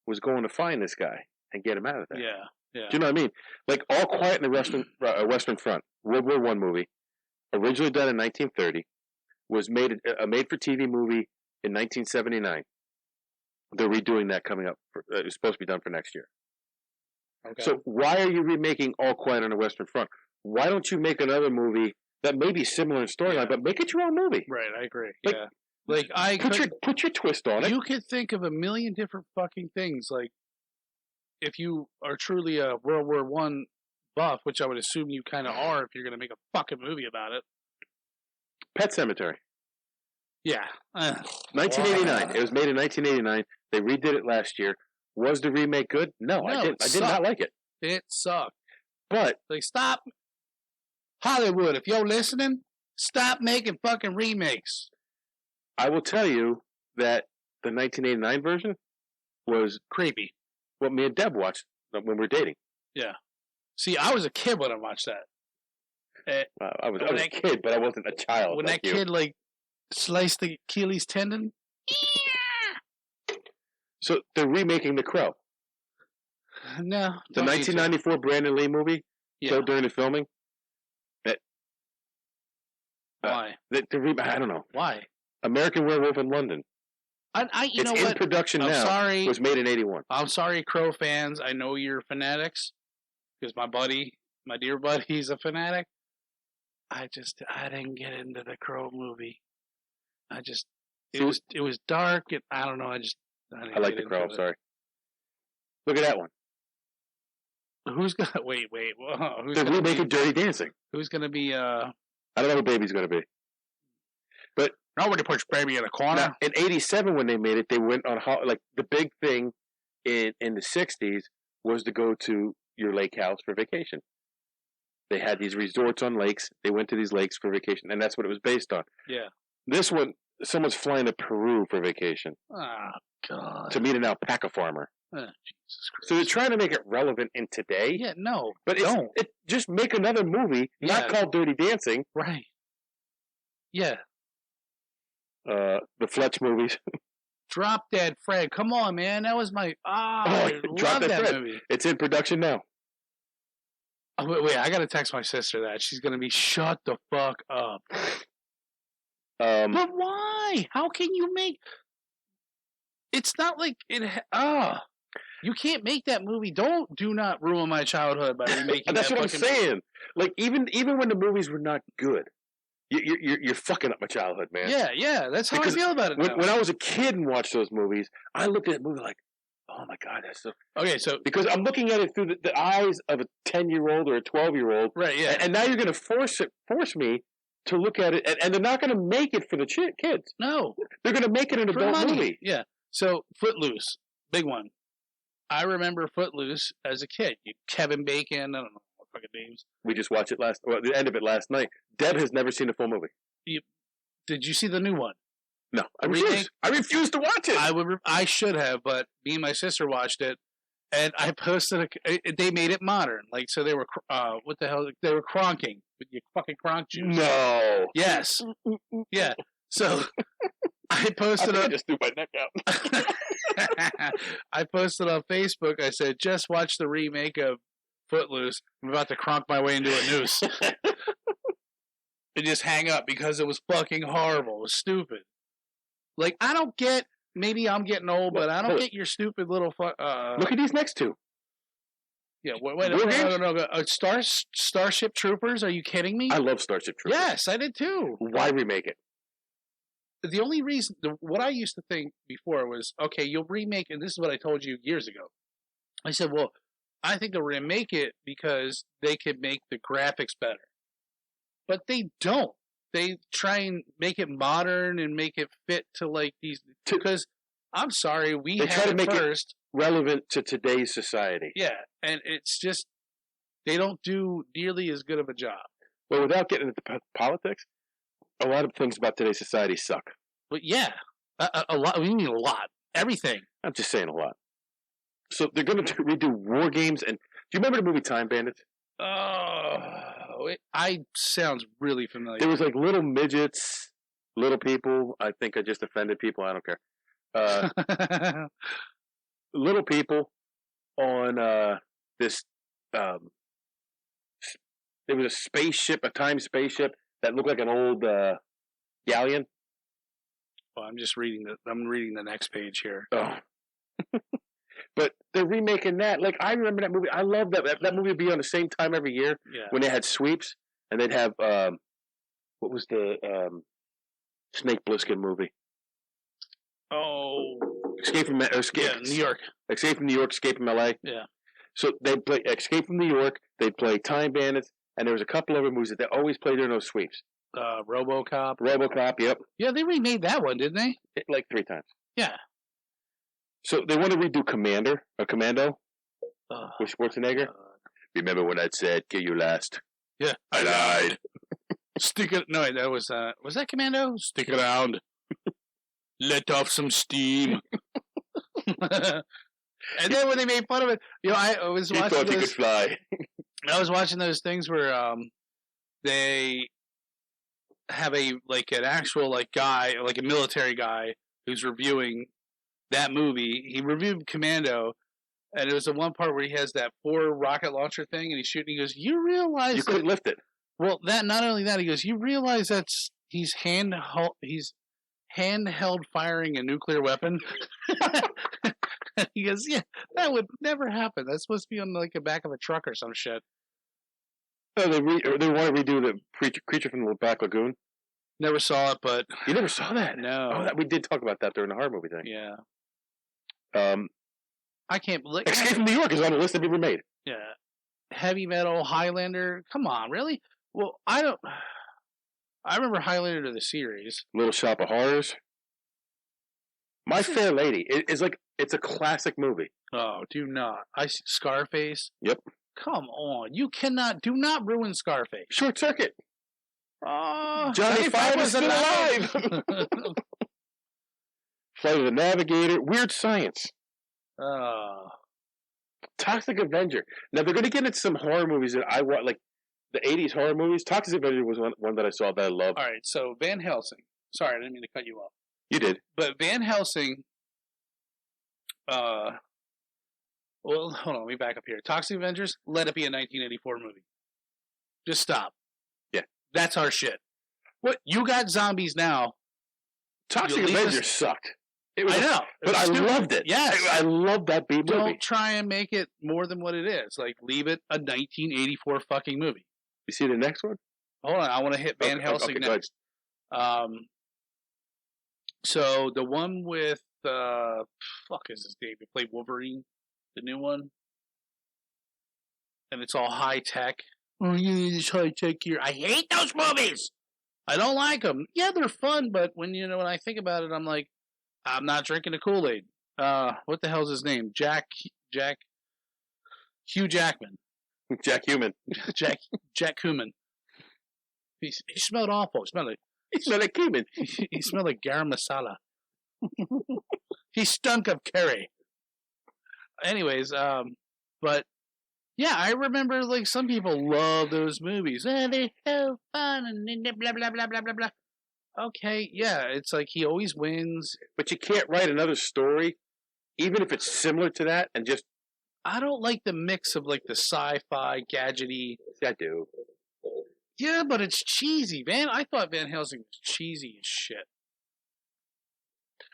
Speaker 1: was going to find this guy and get him out of there.
Speaker 2: Yeah.
Speaker 1: Do you know what I mean? Like All Quiet in the Western Front, World War I movie, originally done in 1930, was made a made-for-TV movie in 1979. They're redoing that coming up. It's supposed to be done for next year.
Speaker 2: Okay.
Speaker 1: So why are you remaking All Quiet on the Western Front? Why don't you make another movie that may be similar in storyline, but make it your own movie?
Speaker 2: Right, I agree.
Speaker 1: Like,
Speaker 2: yeah. Like
Speaker 1: put your twist on it.
Speaker 2: You could think of a million different fucking things. Like, if you are truly a World War I buff, which I would assume you kind of are if you're going to make a fucking movie about it.
Speaker 1: Pet Sematary.
Speaker 2: Yeah.
Speaker 1: 1989. It was made in 1989. They redid it last year. Was the remake good? No, I did not like it.
Speaker 2: It sucked.
Speaker 1: But
Speaker 2: like, stop, Hollywood. If you're listening, stop making fucking remakes.
Speaker 1: I will tell you that the 1989 version was
Speaker 2: creepy.
Speaker 1: What me and Deb watched when we were dating.
Speaker 2: Yeah. See, I was a kid when I watched that.
Speaker 1: I was a kid, but I wasn't a child.
Speaker 2: When that kid like sliced the Achilles tendon.
Speaker 1: So they're remaking The Crow.
Speaker 2: No.
Speaker 1: The 1994 Brandon Lee movie, killed during the filming.
Speaker 2: Why?
Speaker 1: I don't know.
Speaker 2: Why?
Speaker 1: American Werewolf in London.
Speaker 2: You know what?
Speaker 1: It's in production now.
Speaker 2: Sorry.
Speaker 1: It was made in 81.
Speaker 2: I'm sorry, Crow fans. I know you're fanatics. Because my dear buddy's a fanatic. I didn't get into the Crow movie. It was dark, and I don't know.
Speaker 1: I like The Crow. I'm sorry. Look at that one.
Speaker 2: Who's gonna wait? Whoa,
Speaker 1: they're remaking Dirty Dancing.
Speaker 2: Who's gonna be?
Speaker 1: I don't know who Baby's gonna be. But
Speaker 2: nobody puts Baby in a corner.
Speaker 1: Now, in '87, when they made it, they went on like the big thing in the '60s was to go to your lake house for vacation. They had these resorts on lakes. They went to these lakes for vacation, and that's what it was based on.
Speaker 2: Yeah.
Speaker 1: This one, someone's flying to Peru for vacation.
Speaker 2: Oh, God.
Speaker 1: To meet an alpaca farmer.
Speaker 2: Oh, Jesus Christ.
Speaker 1: So they're trying to make it relevant in today.
Speaker 2: Yeah, no.
Speaker 1: But
Speaker 2: don't.
Speaker 1: Just make another movie, not called Dirty Dancing.
Speaker 2: Right. Yeah.
Speaker 1: The Fletch movies.
Speaker 2: Drop Dead Fred. Come on, man. That was my... I love that movie.
Speaker 1: It's in production now.
Speaker 2: Oh, wait, I gotta text my sister that. She's gonna be, shut the fuck up. But why? How can you make... It's not like it... You can't make that movie. Do not ruin my childhood by remaking
Speaker 1: That's
Speaker 2: that
Speaker 1: what I'm saying. Like, even when the movies were not good, you're fucking up my childhood, man.
Speaker 2: Yeah. That's how I feel about it now.
Speaker 1: When I was a kid and watched those movies, I looked at that movie like, oh my God, that's so...
Speaker 2: Okay, so...
Speaker 1: Because I'm looking at it through the eyes of a 10-year-old or a 12-year-old.
Speaker 2: Right, yeah.
Speaker 1: And now you're going to force me to look at it, and they're not going to make it for the kids.
Speaker 2: No.
Speaker 1: They're going to make it an adult movie.
Speaker 2: Yeah. So, Footloose, big one. I remember Footloose as a kid. Kevin Bacon, I don't know what fucking names.
Speaker 1: We just watched it the end of it last night. Deb has never seen the full movie.
Speaker 2: Did you see the new one?
Speaker 1: No, I refuse. I refuse to watch it.
Speaker 2: I should have, but me and my sister watched it, and I posted. They made it modern, like so. They were what the hell? They were cronking with your fucking cronk juice.
Speaker 1: No.
Speaker 2: Yes. Yeah. So I posted.
Speaker 1: I just threw my neck out.
Speaker 2: I posted on Facebook. I said, "Just watch the remake of Footloose. I'm about to cronk my way into a noose." And just hang up because it was fucking horrible. It was stupid. Like, I don't get, maybe I'm getting old, but I don't get your stupid little
Speaker 1: Look at these next two.
Speaker 2: Yeah, wait, Starship Troopers? Are you kidding me?
Speaker 1: I love Starship Troopers.
Speaker 2: Yes, I did too.
Speaker 1: Why remake it?
Speaker 2: The only reason, what I used to think before was, okay, you'll remake, and this is what I told you years ago. I said, well, I think they'll remake it because they could make the graphics better. But they don't. They try and make it modern and make it fit to like these. Because I'm sorry, they try to make it
Speaker 1: relevant to today's society.
Speaker 2: Yeah, and it's just they don't do nearly as good of a job.
Speaker 1: Well, without getting into politics, a lot of things about today's society suck.
Speaker 2: But yeah, a lot. We mean a lot. Everything.
Speaker 1: I'm just saying a lot. So they're going to redo War Games, and do you remember the movie Time Bandits?
Speaker 2: Oh, sounds really familiar.
Speaker 1: There was like little midgets, little people. I think I just offended people. I don't care. Little people on this. There was a spaceship, a time spaceship that looked like an old galleon.
Speaker 2: Well, I'm reading the next page here.
Speaker 1: Oh. But they're remaking that. Like, I remember that movie. I love that. That movie would be on the same time every year when they had sweeps, and they'd have what was the Snake Plissken movie?
Speaker 2: Oh,
Speaker 1: Escape from New York. Escape from New York. Escape from L.A.
Speaker 2: Yeah.
Speaker 1: So they'd play Escape from New York. They'd play Time Bandits, and there was a couple other movies that they always played during those sweeps.
Speaker 2: RoboCop.
Speaker 1: Yep.
Speaker 2: Yeah, they remade that one, didn't they?
Speaker 1: Like 3 times.
Speaker 2: Yeah.
Speaker 1: So they want to redo Commando with Schwarzenegger. Remember when I said kill you last?
Speaker 2: Yeah,
Speaker 1: I lied.
Speaker 2: Stick it. No, that was that Commando? Stick around. Let off some steam. And then when they made fun of it, I was watching.
Speaker 1: He thought he could fly.
Speaker 2: I was watching those things where they have an actual guy, like a military guy, who's reviewing that movie. He reviewed Commando, and it was the one part where he has that 4 rocket launcher thing, and he's shooting. He goes, "You realize
Speaker 1: you couldn't lift it?"
Speaker 2: Well, not only that, he goes, "You realize he's handheld firing a nuclear weapon?" He goes, "Yeah, that would never happen. That's supposed to be on the back of a truck or some shit."
Speaker 1: Oh, they want to redo the Creature from the Black Lagoon.
Speaker 2: Never saw it, but
Speaker 1: you never saw that?
Speaker 2: No.
Speaker 1: Oh, we did talk about that during the horror movie thing.
Speaker 2: Yeah.
Speaker 1: I can't believe Escape from New York is on the list of ever made.
Speaker 2: Yeah. Heavy Metal, Highlander. Come on, really? Well, I remember Highlander the series.
Speaker 1: Little Shop of Horrors. My Fair Lady. It's a classic movie.
Speaker 2: Oh, do not. Scarface.
Speaker 1: Yep.
Speaker 2: Come on. You do not ruin Scarface.
Speaker 1: Short Circuit.
Speaker 2: Johnny
Speaker 1: Five is still alive. Flight of the Navigator. Weird Science. Toxic Avenger. Now they're going to get into some horror movies that I want, like the 80s horror movies. Toxic Avenger was one that I saw that I loved.
Speaker 2: All right, so Van Helsing. Sorry, I didn't mean to cut you off.
Speaker 1: You did.
Speaker 2: But Van Helsing, well, hold on, let me back up here. Toxic Avengers, let it be a 1984 movie. Just stop.
Speaker 1: Yeah.
Speaker 2: That's our shit. What? You got zombies now.
Speaker 1: Toxic Avengers sucked.
Speaker 2: I know.
Speaker 1: But I loved it.
Speaker 2: Yes.
Speaker 1: I loved that B movie.
Speaker 2: Don't try and make it more than what it is. Leave it a 1984 fucking movie.
Speaker 1: You see the next one?
Speaker 2: Hold on, I want to hit Van Helsing next. So the one with fuck is his name? He played Wolverine, the new one, and it's all high tech. Oh, yeah, this high tech here. I hate those movies. I don't like them. Yeah, they're fun, but when I think about it, I'm like, I'm not drinking the Kool-Aid. What the hell's his name? Hugh Jackman.
Speaker 1: Jack Human.
Speaker 2: Jack Human. He smelled awful.
Speaker 1: He smelled like cumin.
Speaker 2: He smelled like garam masala. He stunk of curry. Anyways, but yeah, I remember some people love those movies. They're so fun and blah blah blah blah blah blah. Okay, yeah, it's he always wins.
Speaker 1: But you can't write another story, even if it's similar to that, and just...
Speaker 2: I don't like the mix of the sci-fi, gadgety...
Speaker 1: I do.
Speaker 2: Yeah, but it's cheesy, man. I thought Van Helsing was cheesy as shit.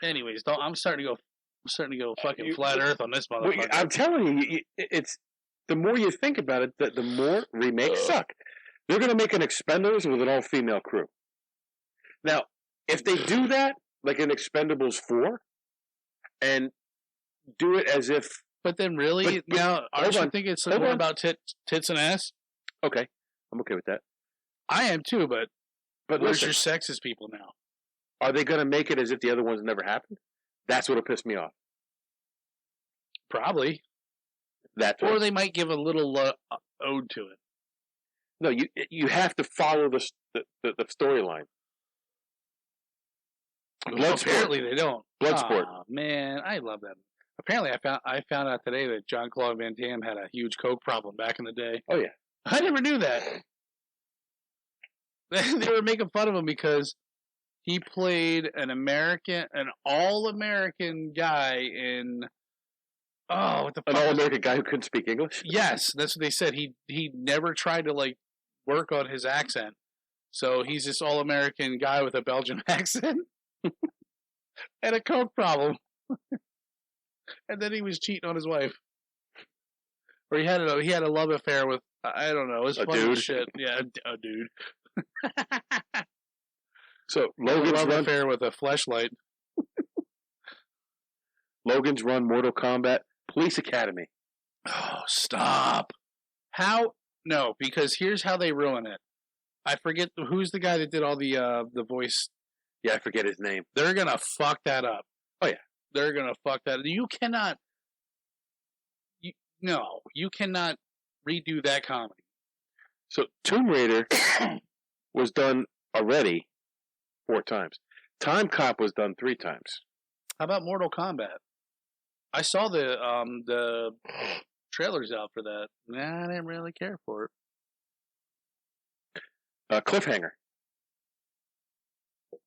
Speaker 2: Anyways, I'm starting to go fucking flat earth on this motherfucker.
Speaker 1: I'm telling you, it's... The more you think about it, the more remakes suck. They're going to make an Expendables with an all-female crew. Now, if they do that, like in Expendables 4, and do it as if...
Speaker 2: But then really, now, aren't you thinking it's more about tits and ass?
Speaker 1: Okay, I'm okay with that.
Speaker 2: I am too, but where's
Speaker 1: listen,
Speaker 2: your sexist people now?
Speaker 1: Are they going to make it as if the other ones never happened? That's what'll piss me off.
Speaker 2: Probably. Or they might give a little ode to it.
Speaker 1: No, you have to follow the storyline.
Speaker 2: Apparently they don't.
Speaker 1: Bloodsport.
Speaker 2: Oh, man, I love that. Apparently I found out today that Jean-Claude Van Damme had a huge coke problem back in the day.
Speaker 1: Oh yeah.
Speaker 2: I never knew that. They were making fun of him because he played an all-American guy in. Oh, what the fuck?
Speaker 1: An all-American guy who couldn't speak English?
Speaker 2: Yes, that's what they said. He never tried to like work on his accent, so he's this all-American guy with a Belgian accent and a coke problem. And then he was cheating on his wife, or he had a love affair with I don't know. It was
Speaker 1: A
Speaker 2: funny as
Speaker 1: dude?
Speaker 2: shit. Yeah, a dude.
Speaker 1: So
Speaker 2: A
Speaker 1: Logan's
Speaker 2: love
Speaker 1: run,
Speaker 2: affair with a fleshlight.
Speaker 1: Logan's Run, Mortal Kombat, Police Academy.
Speaker 2: Oh, stop! How? No, because here's how they ruin it. I forget who's the guy that did all the voice.
Speaker 1: Yeah, I forget his name.
Speaker 2: They're gonna fuck that up.
Speaker 1: Oh yeah,
Speaker 2: they're gonna fuck that. You cannot. You cannot redo that comedy.
Speaker 1: So Tomb Raider was done already 4 times. Time Cop was done 3 times.
Speaker 2: How about Mortal Kombat? I saw the trailers out for that. Nah, I didn't really care for it.
Speaker 1: Cliffhanger.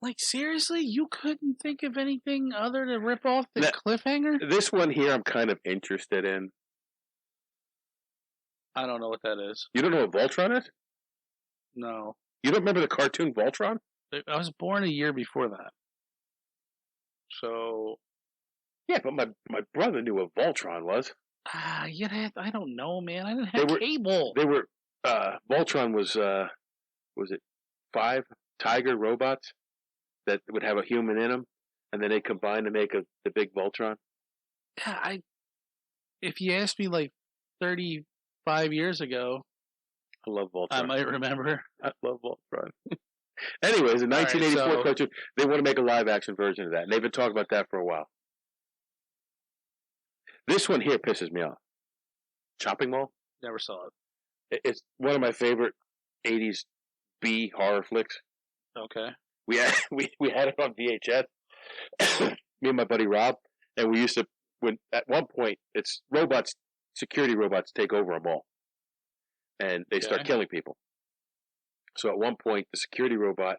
Speaker 2: Like seriously, you couldn't think of anything other to rip off than
Speaker 1: That-
Speaker 2: Cliffhanger?
Speaker 1: This one here, I'm kind of interested in.
Speaker 2: I don't know what that is.
Speaker 1: You don't know what Voltron is?
Speaker 2: No,
Speaker 1: You don't remember the cartoon Voltron?
Speaker 2: I was born a year before that. So
Speaker 1: Yeah, but my brother knew what Voltron was.
Speaker 2: I don't know, man. I didn't
Speaker 1: They
Speaker 2: have
Speaker 1: were-
Speaker 2: cable.
Speaker 1: They were Voltron was it 5 tiger robots that would have a human in them, and then they combined to make the big Voltron.
Speaker 2: Yeah, if you asked me like 35 years ago,
Speaker 1: I love Voltron.
Speaker 2: I might remember.
Speaker 1: I love Voltron. Anyways, in
Speaker 2: All right,
Speaker 1: 1984
Speaker 2: so-
Speaker 1: cartoon, they want to make a live action version of that, and they've been talking about that for a while. This one here pisses me off. Chopping Mall.
Speaker 2: Never saw it.
Speaker 1: It's one of my favorite 80s B horror flicks.
Speaker 2: Okay.
Speaker 1: We had we had it on VHS. Me and my buddy Rob, and we used to when at one point it's security robots take over a mall, and they start
Speaker 2: Okay.
Speaker 1: killing people. So at one point, the security robot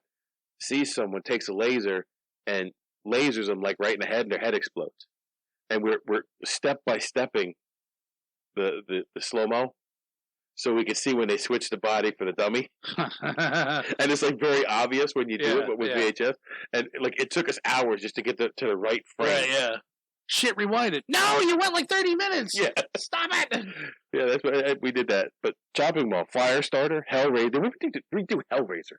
Speaker 1: sees someone, takes a laser, and lasers them like right in the head, and their head explodes. And we're step by stepping the slow mo, so we can see when they switch the body for the dummy. And it's like very obvious when you do it with VHS. And like it took us hours just to get to the right frame.
Speaker 2: Right, yeah. Shit, rewind it. No, you went like 30 minutes.
Speaker 1: Yeah.
Speaker 2: Stop it.
Speaker 1: Yeah, that's what we did that. But Chopping Mall, Firestarter, Hellraiser. They redo Hellraiser.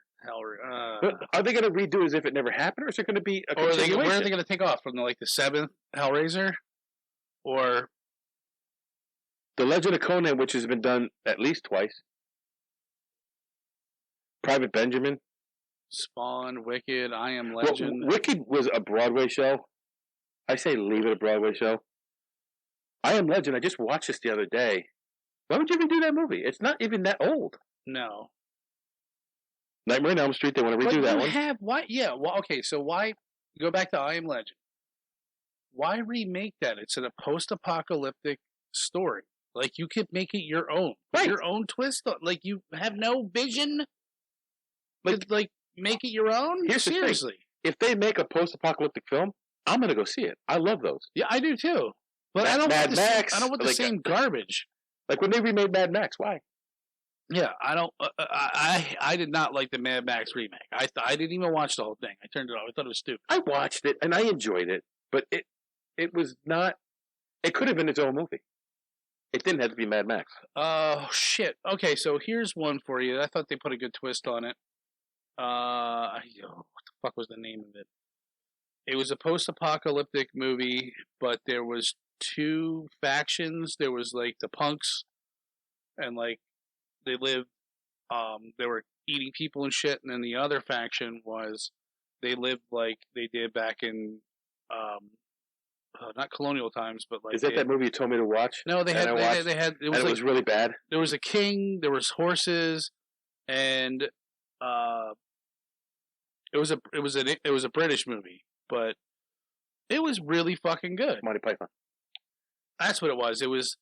Speaker 1: But are they going to redo as if it never happened, or is it going to be a
Speaker 2: Or
Speaker 1: continuation?
Speaker 2: where are they going to take off from the 7th Hellraiser, or
Speaker 1: The Legend of Conan, which has been done at least twice. Private Benjamin.
Speaker 2: Spawn, Wicked, I Am
Speaker 1: Well,
Speaker 2: Legend?
Speaker 1: Wicked was a Broadway show. I say leave it a Broadway show. I Am Legend. I just watched this the other day. Why would you even do that movie? It's not even that old.
Speaker 2: No.
Speaker 1: Nightmare on Elm Street. They want to redo that one.
Speaker 2: Why? Yeah. Well, okay. So why go back to I Am Legend? Why remake that? It's a post-apocalyptic story. Like you could make it your own,
Speaker 1: Right.
Speaker 2: your own twist. Like you have no vision. Like make it your own.
Speaker 1: Here's the thing.
Speaker 2: Seriously.
Speaker 1: If they make a post-apocalyptic film, I'm gonna go see it. I love those.
Speaker 2: Yeah, I do too. But I don't
Speaker 1: Mad
Speaker 2: want
Speaker 1: Max,
Speaker 2: I don't want the
Speaker 1: like,
Speaker 2: same garbage.
Speaker 1: Like when they remade Mad Max. Why?
Speaker 2: Yeah, I don't. I did not like the Mad Max remake. I didn't even watch the whole thing. I turned it off. I thought it was stupid.
Speaker 1: I watched it and I enjoyed it, but it was not. It could have been its own movie. It didn't have to be Mad Max.
Speaker 2: Oh shit. Okay, so here's one for you. I thought they put a good twist on it. What the fuck was the name of it? It was a post-apocalyptic movie, but there was 2 factions. There was like the punks, and like they lived. They were eating people and shit, and then the other faction was they lived like they did back in not colonial times, but like
Speaker 1: Is that that movie you told me to watch?
Speaker 2: No, they had.
Speaker 1: And I watched,
Speaker 2: They had. It
Speaker 1: and
Speaker 2: was
Speaker 1: it
Speaker 2: like
Speaker 1: was really bad.
Speaker 2: there was a king, there was horses, and it was a British movie, but it was really fucking good.
Speaker 1: Monty Python.
Speaker 2: That's what it was. It was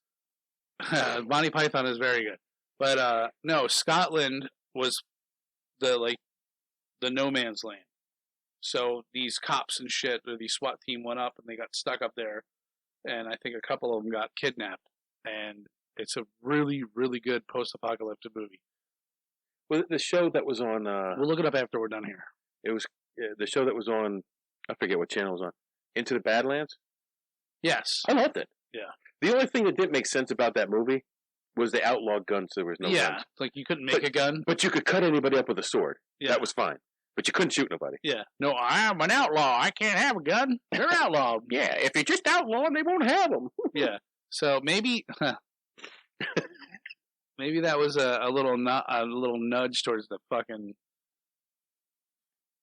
Speaker 2: Monty Python is very good. But no, Scotland was the no man's land. So these cops and shit, or the SWAT team went up and they got stuck up there, and I think a couple of them got kidnapped. And it's a really, really good post-apocalyptic movie.
Speaker 1: Well, the show that was on.
Speaker 2: We'll look it up after we're done here.
Speaker 1: It was the show that was on. I forget what channel it was on. Into the Badlands.
Speaker 2: Yes,
Speaker 1: I loved it.
Speaker 2: Yeah.
Speaker 1: The only thing that didn't make sense about that movie was they outlawed guns. So there was no guns.
Speaker 2: Like you couldn't make a gun,
Speaker 1: but you could cut anybody up with a sword.
Speaker 2: Yeah.
Speaker 1: That was fine. But you couldn't shoot nobody.
Speaker 2: Yeah. No, I am an outlaw. I can't have a gun. They're outlawed.
Speaker 1: Yeah. If you just outlaw them, they won't have them.
Speaker 2: Yeah. So maybe that was a little nudge towards the fucking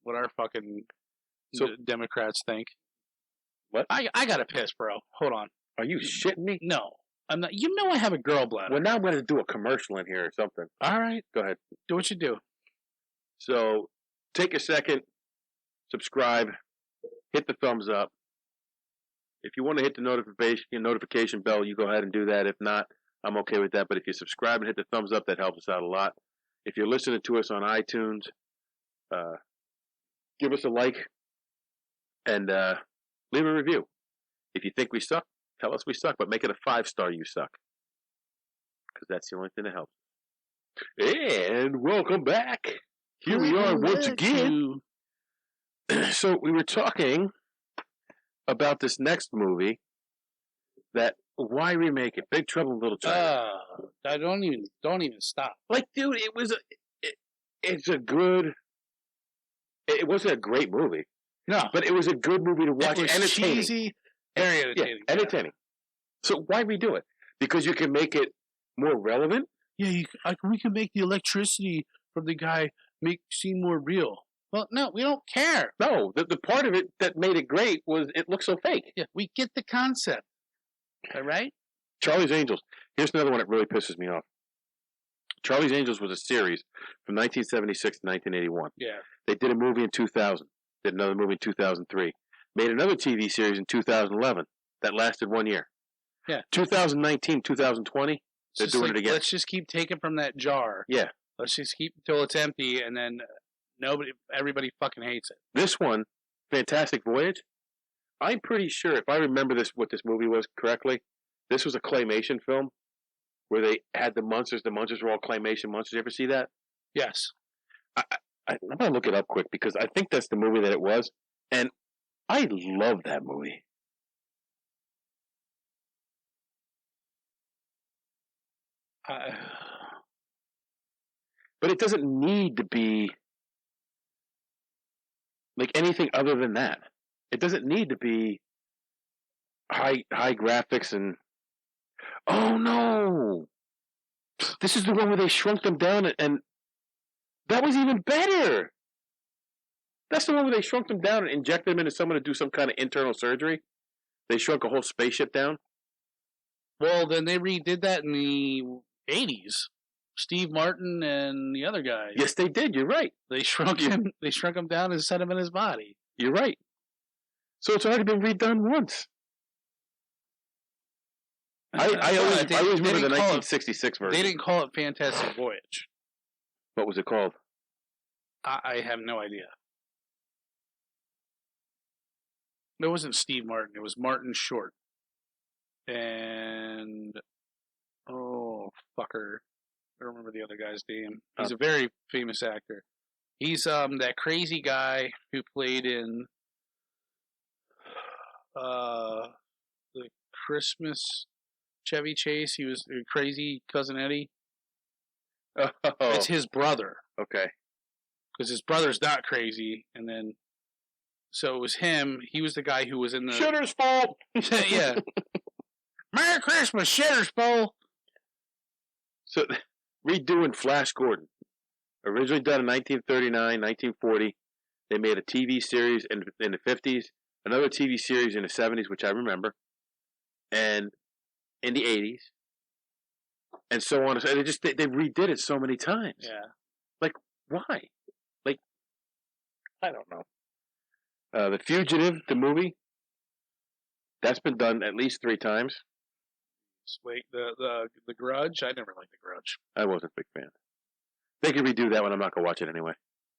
Speaker 2: what our fucking Democrats think.
Speaker 1: What?
Speaker 2: I gotta piss, bro. Hold on.
Speaker 1: Are you shitting me?
Speaker 2: No, I'm not. You know I have a girl bladder.
Speaker 1: Well, now I'm going to do a commercial in here or something.
Speaker 2: All right.
Speaker 1: Go ahead.
Speaker 2: Do what you do.
Speaker 1: So, take a second, subscribe, hit the thumbs up. If you want to hit the notification bell, you go ahead and do that. If not, I'm okay with that. But if you subscribe and hit the thumbs up, that helps us out a lot. If you're listening to us on iTunes, give us a like and leave a review. If you think we suck, tell us we suck, but make it a 5-star you suck. Because that's the only thing that helps. And welcome back. Here we are once again. So we were talking about this next movie that why remake it? Big Trouble in Little China.
Speaker 2: I don't even stop.
Speaker 1: Like, dude, it's a good. It wasn't a great movie.
Speaker 2: No,
Speaker 1: but it was a good movie to watch.
Speaker 2: It was
Speaker 1: entertaining.
Speaker 2: Cheesy, very entertaining.
Speaker 1: Yeah, entertaining. So why redo it? Because you can make it more relevant.
Speaker 2: Yeah, we can make the electricity from the guy seem more real. Well, no, we don't care.
Speaker 1: No, the part of it that made it great was it looked so fake.
Speaker 2: Yeah, we get the concept. All right?
Speaker 1: Charlie's Angels. Here's another one that really pisses me off. Charlie's Angels was a series from 1976 to 1981.
Speaker 2: Yeah.
Speaker 1: They did a movie in 2000. Did another movie in 2003. Made another TV series in 2011 that lasted 1 year.
Speaker 2: Yeah.
Speaker 1: 2019, 2020, they're doing it again.
Speaker 2: Let's just keep taking from that jar.
Speaker 1: Yeah.
Speaker 2: Let's just keep until it's empty, and then everybody fucking hates it.
Speaker 1: This one, Fantastic Voyage, I'm pretty sure, if I remember what this movie was correctly, this was a claymation film where they had the monsters. The monsters were all claymation monsters. You ever see that?
Speaker 2: Yes.
Speaker 1: I'm going to look it up quick because I think that's the movie that it was. And I love that movie. But it doesn't need to be like anything other than that. It doesn't need to be high graphics and oh no, this is the one where they shrunk them down and that was even better. That's the one where they shrunk them down and injected them into someone to do some kind of internal surgery. They shrunk a whole spaceship down.
Speaker 2: Well, then they redid that in the 80s. Steve Martin and the other guy.
Speaker 1: Yes, they did. You're right.
Speaker 2: They shrunk him. They shrunk him down and set him in his body.
Speaker 1: You're right. So it's already been redone once. I always remember the 1966 version.
Speaker 2: They didn't call it Fantastic Voyage.
Speaker 1: What was it called?
Speaker 2: I have no idea. It wasn't Steve Martin. It was Martin Short. And oh fucker, I don't remember the other guy's name. He's a very famous actor. He's that crazy guy who played in the Christmas Chevy Chase. He was crazy Cousin Eddie.
Speaker 1: Oh,
Speaker 2: it's his brother.
Speaker 1: Okay.
Speaker 2: Because his brother's not crazy, and then so it was him. He was the guy who was in the
Speaker 1: Shitter's fault.
Speaker 2: Yeah. Merry Christmas, Shitter's Bowl.
Speaker 1: So, redoing Flash Gordon. Originally done in 1939, 1940. They made a TV series in the 50s, another TV series in the 70s, which I remember, and in the 80s, and so on. And they redid it so many times.
Speaker 2: Yeah.
Speaker 1: Like, why? Like, I don't know. The Fugitive, the movie, that's been done at least 3 times.
Speaker 2: Wait, the Grudge. I never liked the Grudge.
Speaker 1: I wasn't a big fan. They could redo that one. I'm not gonna watch it anyway.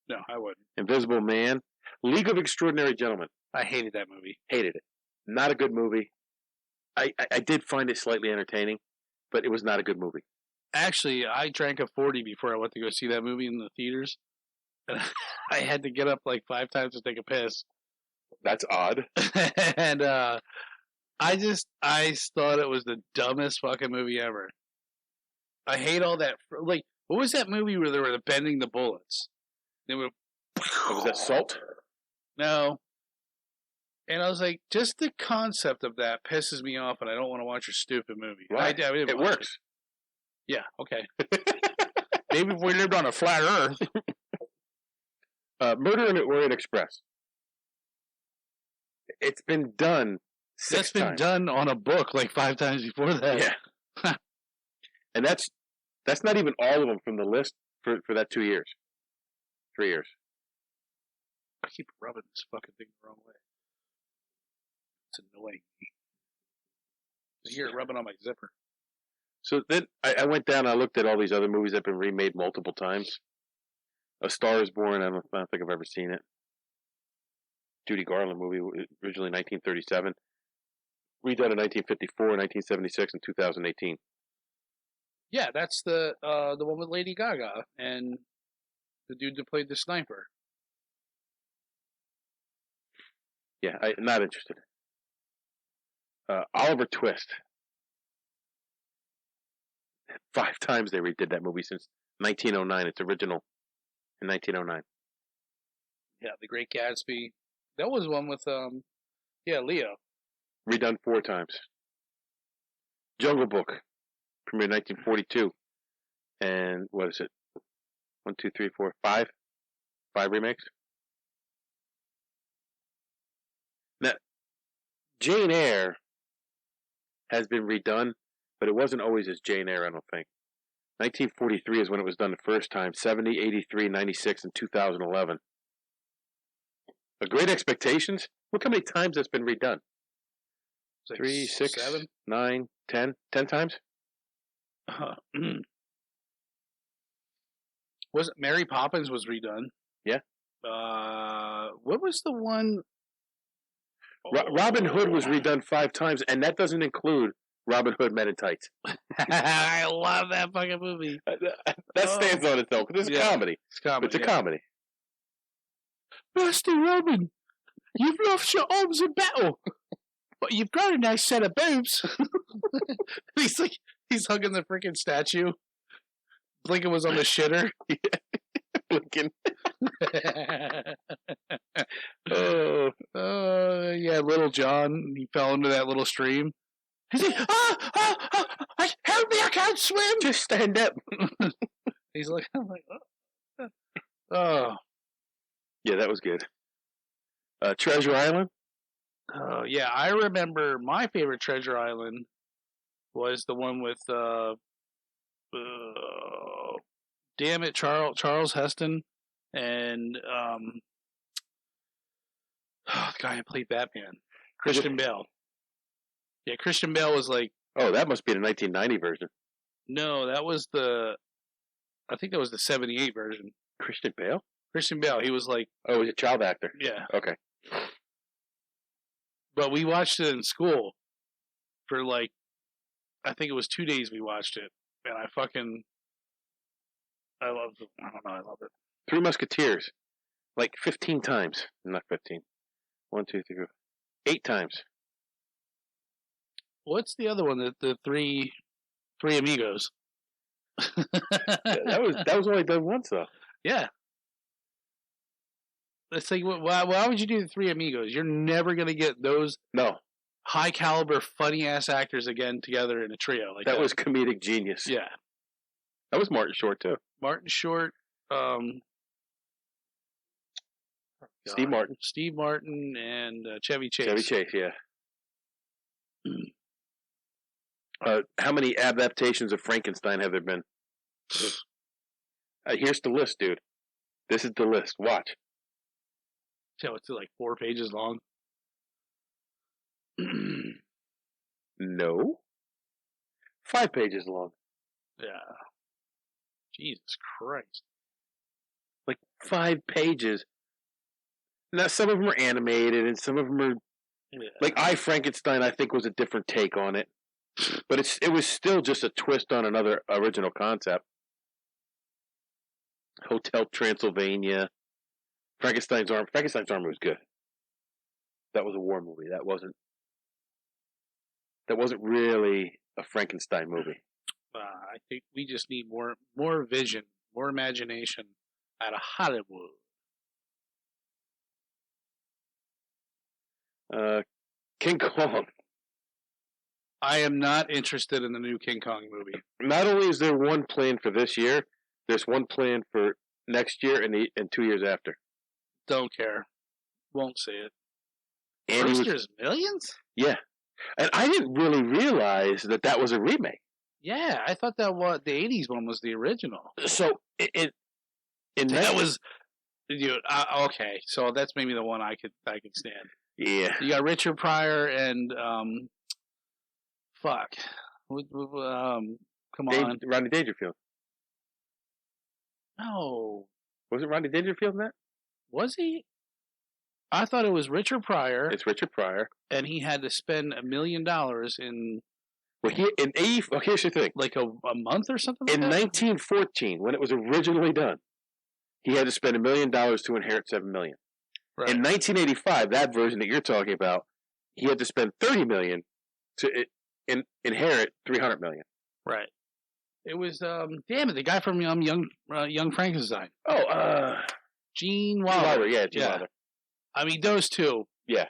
Speaker 2: No, I wouldn't.
Speaker 1: Invisible Man, League of Extraordinary Gentlemen.
Speaker 2: I hated that movie.
Speaker 1: Hated it. Not a good movie. I did find it slightly entertaining, but it was not a good movie.
Speaker 2: Actually, I drank a 40 before I went to go see that movie in the theaters. And I had to get up like 5 times to take a piss.
Speaker 1: That's odd.
Speaker 2: And I thought it was the dumbest fucking movie ever. I hate all that. Like, what was that movie where they were bending the bullets? They were.
Speaker 1: Was that Salt?
Speaker 2: No. And I was like, just the concept of that pisses me off, and I don't want to watch your stupid movie.
Speaker 1: Right. It works.
Speaker 2: Yeah, okay. Maybe if we lived on a flat Earth.
Speaker 1: Murder in the Orient Express. It's been done 6
Speaker 2: That's been done on a book like 5 times before that.
Speaker 1: Yeah. And that's not even all of them from the list for that 2 years. 3 years.
Speaker 2: I keep rubbing this fucking thing the wrong way. It's annoying me. Just hear it rubbing on my zipper.
Speaker 1: So then I went down and I looked at all these other movies that have been remade multiple times. A Star is Born, I don't think I've ever seen it. Judy Garland movie, originally 1937. Redone in 1954, 1976, and 2018.
Speaker 2: Yeah, that's the one with Lady Gaga and the dude that played the sniper.
Speaker 1: Yeah, I'm not interested. Oliver Twist. 5 times they redid that movie since 1909. It's original in 1909.
Speaker 2: Yeah, The Great Gatsby. That was one with Leo.
Speaker 1: Redone 4 times. Jungle Book, premiered 1942, and what is it? 1, 2, 3, 4, 5 remakes. Now, Jane Eyre has been redone, but it wasn't always as Jane Eyre, I don't think. 1943 is when it was done the first time. 70, 83, 96, and 2011. A Great Expectations? Look how many times that's been redone.
Speaker 2: Like
Speaker 1: 3, 6,
Speaker 2: 7?
Speaker 1: 9, 10. 10 times?
Speaker 2: Was it Mary Poppins was redone?
Speaker 1: Yeah.
Speaker 2: What was the one?
Speaker 1: Robin Hood was redone 5 times, and that doesn't include Robin Hood Men in Tights.
Speaker 2: I love that fucking movie.
Speaker 1: That stands on its own, because it's a comedy.
Speaker 2: It's comedy.
Speaker 1: It's a comedy.
Speaker 2: Master Robin, you've lost your arms in battle, but you've got a nice set of boobs. he's hugging the freaking statue. Blinken was on the shitter.
Speaker 1: Blinken.
Speaker 2: Yeah, Little John. He fell into that little stream. He's like, help me! I can't swim.
Speaker 1: Just stand up.
Speaker 2: He's like, oh.
Speaker 1: Yeah, that was good. Treasure Island.
Speaker 2: Oh yeah, I remember my favorite Treasure Island was the one with damn it, Charles Heston and the guy who played Batman, Christian Bale. Yeah, Christian Bale was like.
Speaker 1: Oh, that must be the 1990 version.
Speaker 2: No, that was I think that was the 78 version.
Speaker 1: Christian Bale.
Speaker 2: Christian Bale. He was like.
Speaker 1: Oh, he's a child actor.
Speaker 2: Yeah.
Speaker 1: Okay.
Speaker 2: But we watched it in school for like, I think it was 2 days we watched it, and I loved it. I don't know, I love it.
Speaker 1: 3 Musketeers, like 15 times. Not 15. 1, 2, 3, 4. 8 times.
Speaker 2: What's the other one? The three amigos.
Speaker 1: that was only done once though.
Speaker 2: Yeah. It's like, why would you do the Three Amigos? You're never gonna get those high caliber, funny ass actors again together in a trio like that.
Speaker 1: That was comedic genius.
Speaker 2: Yeah.
Speaker 1: That was Martin Short too.
Speaker 2: Martin Short,
Speaker 1: Steve
Speaker 2: Martin, and Chevy Chase.
Speaker 1: Chevy Chase, yeah. How many adaptations of Frankenstein have there been? Here's the list, dude. This is the list. Watch.
Speaker 2: So it's like 4 pages long.
Speaker 1: No. 5 pages long.
Speaker 2: Yeah. Jesus Christ.
Speaker 1: Like 5 pages. Now, some of them are animated, and some of them are like I, Frankenstein, I think was a different take on it. But it was still just a twist on another original concept. Hotel Transylvania. Frankenstein's Armor was good. That was a war movie. That wasn't really a Frankenstein movie.
Speaker 2: I think we just need more vision, more imagination out of Hollywood.
Speaker 1: King Kong.
Speaker 2: I am not interested in the new King Kong movie.
Speaker 1: Not only is there one planned for this year, there's one planned for next year and 2 years after.
Speaker 2: Don't care. Won't see it.
Speaker 1: And
Speaker 2: First there's millions?
Speaker 1: Yeah. And I didn't really realize that was a remake.
Speaker 2: Yeah, I thought the 80s one was the original.
Speaker 1: So
Speaker 2: okay, so that's maybe the one I could stand.
Speaker 1: Yeah.
Speaker 2: You got Richard Pryor and come on,
Speaker 1: Rodney Dangerfield.
Speaker 2: No,
Speaker 1: was it Rodney Dangerfield in that?
Speaker 2: Was he? I thought it was Richard Pryor.
Speaker 1: It's Richard Pryor,
Speaker 2: and he had to spend $1 million in.
Speaker 1: Well, here's the thing.
Speaker 2: Like a month or something. Like
Speaker 1: in 1914, when it was originally done, he had to spend $1 million to inherit $7 million. Right. In 1985, that version that you're talking about, he had to spend $30 million to inherit $300 million.
Speaker 2: Right. It was the guy from Young Frankenstein.
Speaker 1: Oh,
Speaker 2: Gene Wilder.
Speaker 1: Gene Wilder.
Speaker 2: I mean, those two.
Speaker 1: Yeah.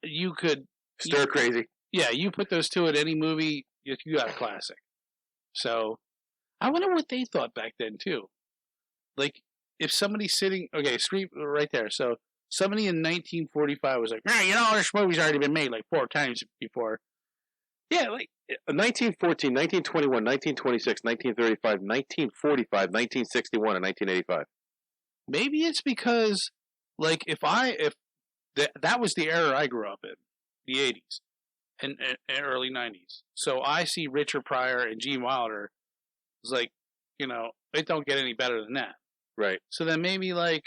Speaker 2: You could
Speaker 1: stir crazy.
Speaker 2: Yeah, you put those two in any movie, you got a classic. So, I wonder what they thought back then too. Like, if somebody's sitting, screen right there. So, somebody in 1945 was like, "Man, this movie's already been made like 4 times before."
Speaker 1: Yeah, like 1914, 1921, 1926, 1935, 1945, 1961, and 1985.
Speaker 2: Maybe it's because, like, if that was the era I grew up in, the 80s. And early 90s. So I see Richard Pryor and Gene Wilder. It's like, it don't get any better than that.
Speaker 1: Right.
Speaker 2: So then maybe like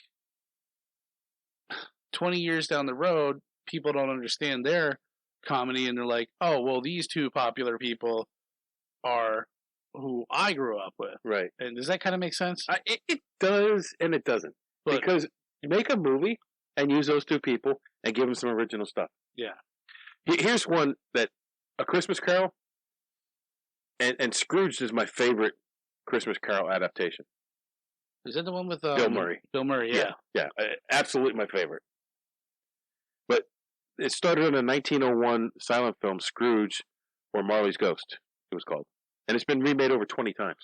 Speaker 2: 20 years down the road, people don't understand their comedy and they're like, oh, well, these two popular people are who I grew up with.
Speaker 1: Right.
Speaker 2: And does that kind of make sense?
Speaker 1: It does and it doesn't. But, because you make a movie and use those two people and give them some original stuff.
Speaker 2: Yeah.
Speaker 1: Here's one that A Christmas Carol, and Scrooge is my favorite Christmas Carol adaptation.
Speaker 2: Is that the one with
Speaker 1: Bill Murray?
Speaker 2: Bill Murray,
Speaker 1: yeah, absolutely my favorite. But it started in a 1901 silent film, Scrooge, or Marley's Ghost. It was called, and it's been remade over 20 times.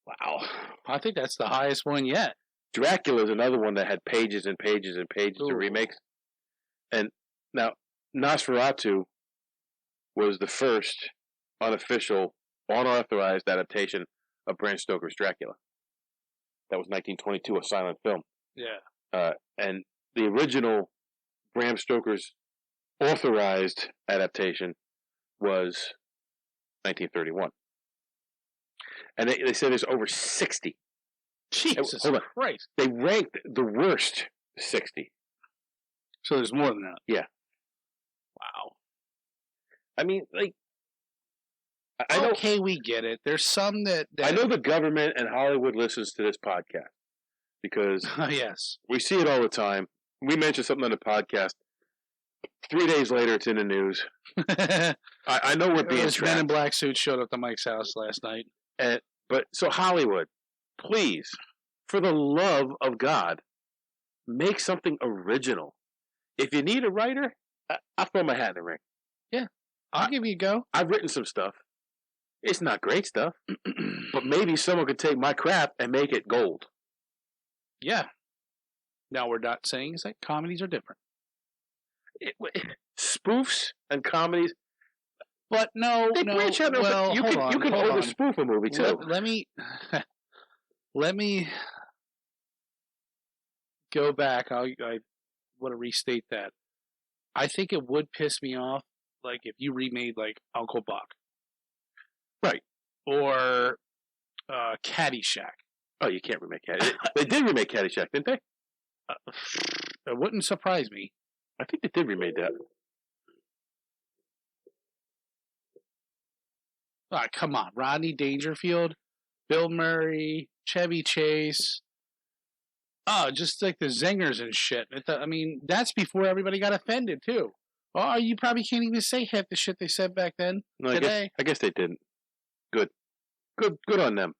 Speaker 2: Wow, I think that's the highest one yet.
Speaker 1: Dracula is another one that had pages and pages and pages of remakes, and now. Nosferatu was the first unofficial, unauthorized adaptation of Bram Stoker's Dracula. That was 1922, a silent film.
Speaker 2: Yeah.
Speaker 1: And the original Bram Stoker's authorized adaptation was 1931. And they say there's over 60.
Speaker 2: Jesus Christ.
Speaker 1: They ranked the worst 60.
Speaker 2: So there's more than that.
Speaker 1: Yeah.
Speaker 2: Wow.
Speaker 1: I mean, like, I know.
Speaker 2: Okay, we get it. There's some that
Speaker 1: I know the government and Hollywood listens to this podcast because
Speaker 2: yes,
Speaker 1: we see it all the time. We mention something on the podcast. 3 days later, it's in the news. I know we're being trapped.
Speaker 2: Men in black suits showed up to Mike's house last night.
Speaker 1: But so Hollywood, please, for the love of God, make something original. If you need a writer, I'll throw my hat in the ring.
Speaker 2: Yeah, I'll give you a go.
Speaker 1: I've written some stuff. It's not great stuff, but maybe someone could take my crap and make it gold.
Speaker 2: Yeah. Now, we're not saying that comedies are different.
Speaker 1: Spoofs and comedies.
Speaker 2: But no,
Speaker 1: they branch out.
Speaker 2: Well,
Speaker 1: you can over spoof a movie too.
Speaker 2: Let me go back. I want to restate that. I think it would piss me off, like if you remade like Uncle Buck.
Speaker 1: Right.
Speaker 2: Or Caddyshack.
Speaker 1: Oh, you can't remake Caddyshack. They did remake Caddyshack, didn't they?
Speaker 2: It wouldn't surprise me.
Speaker 1: I think they did remake that.
Speaker 2: Oh, come on. Rodney Dangerfield, Bill Murray, Chevy Chase. Oh, just like the zingers and shit. I mean, that's before everybody got offended, too. Oh, you probably can't even say half the shit they said back then.
Speaker 1: No,
Speaker 2: today.
Speaker 1: I guess they didn't. Good on them.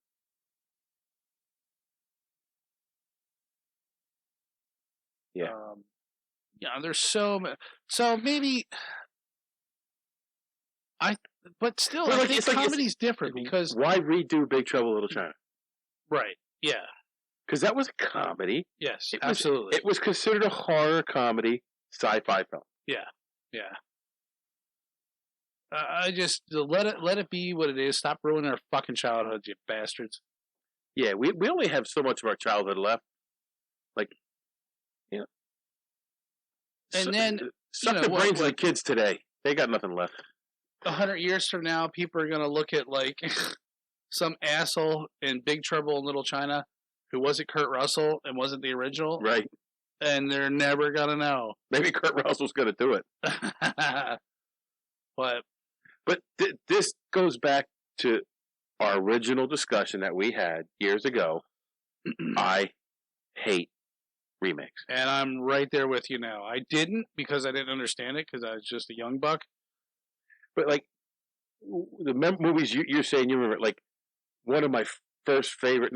Speaker 1: Yeah.
Speaker 2: There's so maybe but still, I think comedy's different because
Speaker 1: why redo Big Trouble in Little China?
Speaker 2: Right. Yeah.
Speaker 1: Because that was a comedy.
Speaker 2: Yes, absolutely.
Speaker 1: It was considered a horror comedy sci-fi film.
Speaker 2: Yeah. I just let it be what it is. Stop ruining our fucking childhood, you bastards.
Speaker 1: Yeah, we only have so much of our childhood left. Like, you know.
Speaker 2: And then
Speaker 1: suck the brains of the kids today. They got nothing left.
Speaker 2: 100 years from now, people are gonna look at like some asshole in Big Trouble in Little China who wasn't Kurt Russell and wasn't the original,
Speaker 1: right?
Speaker 2: And they're never gonna know.
Speaker 1: Maybe Kurt Russell's gonna do it. But this goes back to our original discussion that we had years ago. I hate remakes.
Speaker 2: And I'm right there with you now. I didn't because I didn't understand it because I was just a young buck.
Speaker 1: But like the movies you're saying you remember, like one of my not first favorite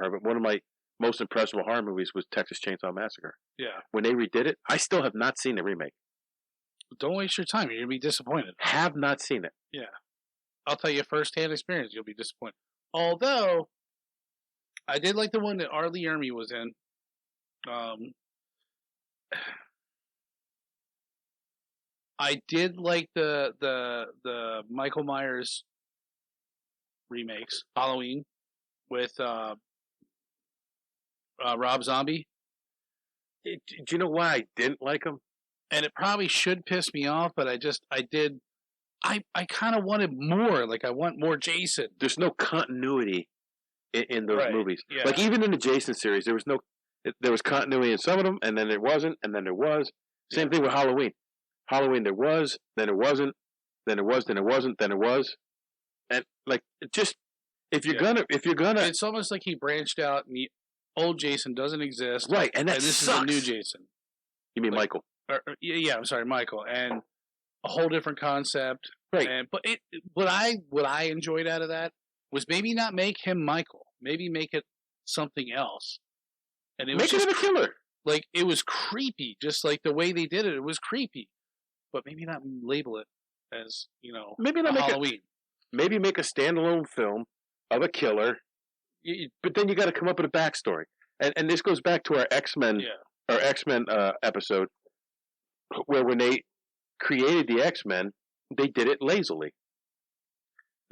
Speaker 1: horror, but one of my most impressionable horror movies was Texas Chainsaw Massacre.
Speaker 2: Yeah.
Speaker 1: When they redid it, I still have not seen the remake.
Speaker 2: Don't waste your time. You're going to be disappointed.
Speaker 1: Have not seen it.
Speaker 2: Yeah. I'll tell you first-hand experience. You'll be disappointed. Although, I did like the one that R. Lee Ermey was in. I did like the Michael Myers remakes, Halloween, with Rob Zombie.
Speaker 1: Do you know why I didn't like them?
Speaker 2: And it probably should piss me off, but I kind of wanted more. Like, I want more Jason.
Speaker 1: There's no continuity in those movies.
Speaker 2: Yeah.
Speaker 1: Like, even in the Jason series, there was continuity in some of them, and then there wasn't, and then there was. Same thing with Halloween. Halloween, there was, then it wasn't, then it was, then it wasn't, then it was. And, like, just, if you're gonna...
Speaker 2: It's almost like he branched out, and the old Jason doesn't exist.
Speaker 1: Right, and this
Speaker 2: sucks. Is the new Jason.
Speaker 1: You mean Michael?
Speaker 2: Yeah, I'm sorry, Michael, and a whole different concept.
Speaker 1: Right.
Speaker 2: But what I enjoyed out of that was maybe not make him Michael, maybe make it something else, and it was
Speaker 1: make it a killer.
Speaker 2: Like it was creepy, just like the way they did it. It was creepy, but maybe not label it as
Speaker 1: maybe not
Speaker 2: Halloween.
Speaker 1: Maybe make a standalone film of a killer, but then you got to come up with a backstory, and this goes back to our X-Men, episode. Where when they created the X-Men, they did it lazily.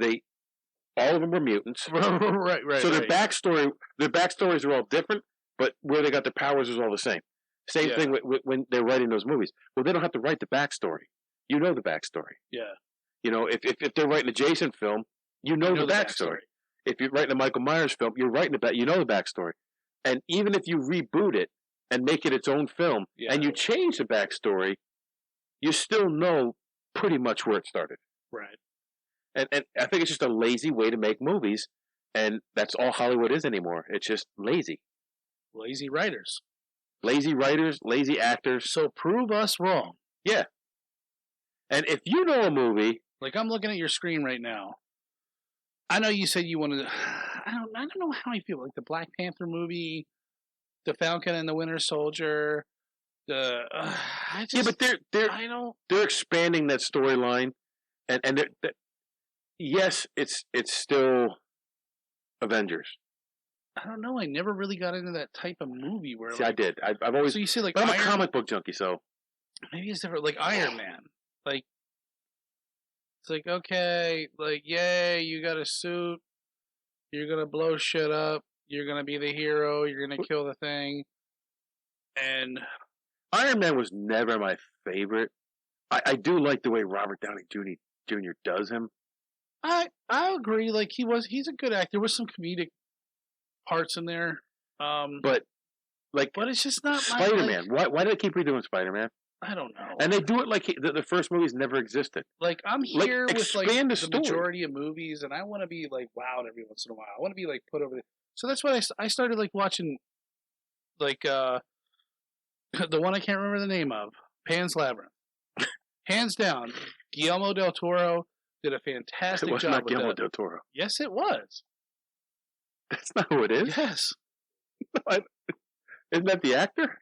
Speaker 1: All of them were mutants.
Speaker 2: right.
Speaker 1: So their backstories are all different, but where they got their powers is all the same. Same thing when they're writing those movies. Well, they don't have to write the backstory. You know the backstory.
Speaker 2: Yeah.
Speaker 1: If they're writing a Jason film, you know the backstory. If you're writing a Michael Myers film, you know the backstory. And even if you reboot it, and make it its own film, and you change the backstory, you still know pretty much where it started.
Speaker 2: Right.
Speaker 1: And I think it's just a lazy way to make movies, and that's all Hollywood is anymore. It's just lazy.
Speaker 2: Lazy writers.
Speaker 1: Lazy writers, lazy actors.
Speaker 2: So prove us wrong.
Speaker 1: Yeah. And if you know a movie...
Speaker 2: Like, I'm looking at your screen right now. I know you said you wanted to... I don't know how I feel. Like, the Black Panther movie... The Falcon and the Winter Soldier, but they're expanding that storyline, and yes, it's still Avengers. I don't know. I never really got into that type of movie where.
Speaker 1: See, I did. I've always.
Speaker 2: So you see, like,
Speaker 1: I'm a comic book junkie, so
Speaker 2: maybe it's different. Like Iron Man, like it's like okay, like yay, you got a suit, you're gonna blow shit up. You're going to be the hero. You're going to kill the thing. And
Speaker 1: Iron Man was never my favorite. I do like the way Robert Downey Jr. does him.
Speaker 2: I agree. Like he's a good actor. There was some comedic parts in there.
Speaker 1: But like,
Speaker 2: but it's just not
Speaker 1: Spider-Man. Why do they keep redoing Spider-Man?
Speaker 2: I don't know.
Speaker 1: And they do it like the first movies never existed.
Speaker 2: Like I'm here with like the
Speaker 1: story.
Speaker 2: majority of movies, and I want to be like wowed every once in a while. I want to be like put over the. So that's why I started like watching, like the one I can't remember the name of, Pan's Labyrinth. Hands down, Guillermo del Toro did a fantastic job. It was not Guillermo del Toro. Yes, it was.
Speaker 1: That's not who it is.
Speaker 2: Yes.
Speaker 1: Isn't that the actor?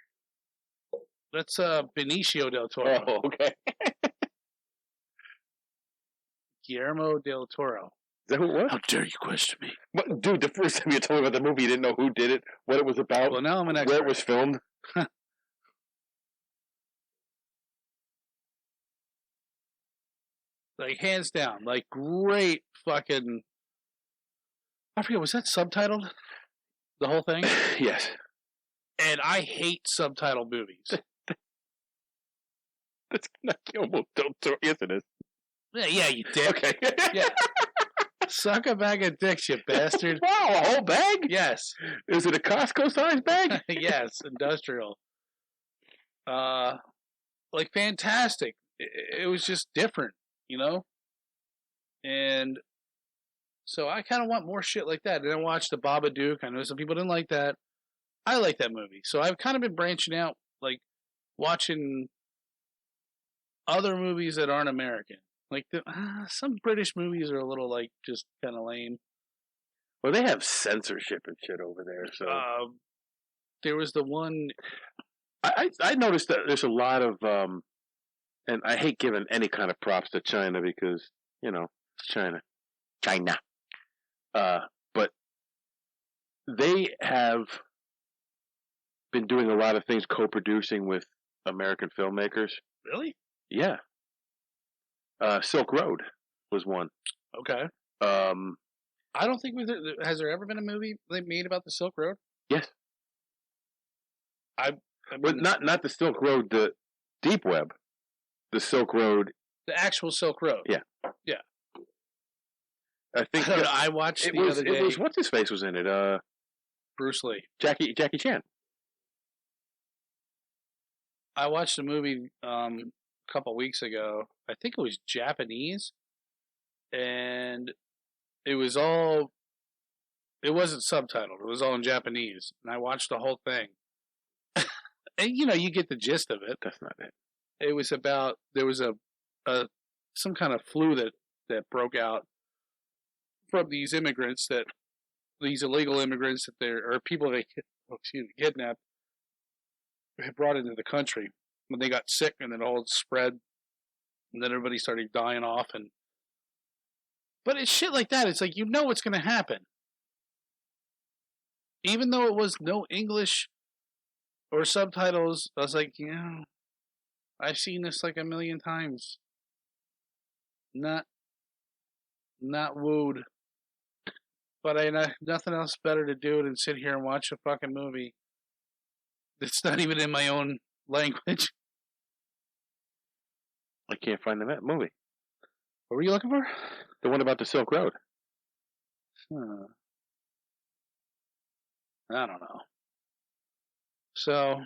Speaker 2: That's Benicio del Toro.
Speaker 1: Oh, okay.
Speaker 2: Guillermo del Toro.
Speaker 1: Is that who it was?
Speaker 2: How dare you question me?
Speaker 1: What, dude, the first time you told me about the movie, you didn't know who did it, what it was about,
Speaker 2: well, now I'm an expert.
Speaker 1: Where it was filmed.
Speaker 2: Like, hands down. Like, great fucking... I forget, was that subtitled? The whole thing?
Speaker 1: Yes.
Speaker 2: And I hate subtitled movies.
Speaker 1: That's not Guillermo del Toro. Yes, it is.
Speaker 2: Yeah, you dick.
Speaker 1: Okay.
Speaker 2: Yeah. Suck a bag of dicks, you bastard.
Speaker 1: Wow, a whole bag?
Speaker 2: Yes.
Speaker 1: Is it a Costco-sized bag?
Speaker 2: Yes, industrial. Like, fantastic. It was just different, you know? And so I kind of want more shit like that. And I watched The Babadook. I know some people didn't like that. I like that movie. So I've kind of been branching out, like, watching other movies that aren't American. Like, some British movies are a little, like, just kind of lame.
Speaker 1: Well, they have censorship and shit over there, so...
Speaker 2: there was the one...
Speaker 1: I noticed that there's a lot of... and I hate giving any kind of props to China because, you know, it's China. China. But they have been doing a lot of things co-producing with American filmmakers.
Speaker 2: Really?
Speaker 1: Yeah. Silk Road was one.
Speaker 2: Okay. I don't think has there ever been a movie they made about the Silk Road?
Speaker 1: Yes.
Speaker 2: I mean,
Speaker 1: but not the Silk Road, the Deep Web. The Silk Road.
Speaker 2: The actual Silk Road.
Speaker 1: Yeah.
Speaker 2: Yeah.
Speaker 1: I think
Speaker 2: I watched the other day.
Speaker 1: It was what's his face was in it?
Speaker 2: Bruce Lee.
Speaker 1: Jackie Chan.
Speaker 2: I watched a movie a couple weeks ago. I think it was Japanese, and it wasn't subtitled. It was all in Japanese, and I watched the whole thing. And you know, you get the gist of it.
Speaker 1: That's not it.
Speaker 2: It was about there was some kind of flu that broke out from these illegal immigrants or people they kidnapped, brought into the country. When they got sick, and then all spread, and then everybody started dying off. But it's shit like that. It's like, you know what's going to happen. Even though it was no English or subtitles, I was like, I've seen this like a million times. Not wooed. But I have nothing else better to do than sit here and watch a fucking movie that's not even in my own language.
Speaker 1: I can't find the movie.
Speaker 2: What were you looking for?
Speaker 1: The one about the Silk Road.
Speaker 2: I don't know. So...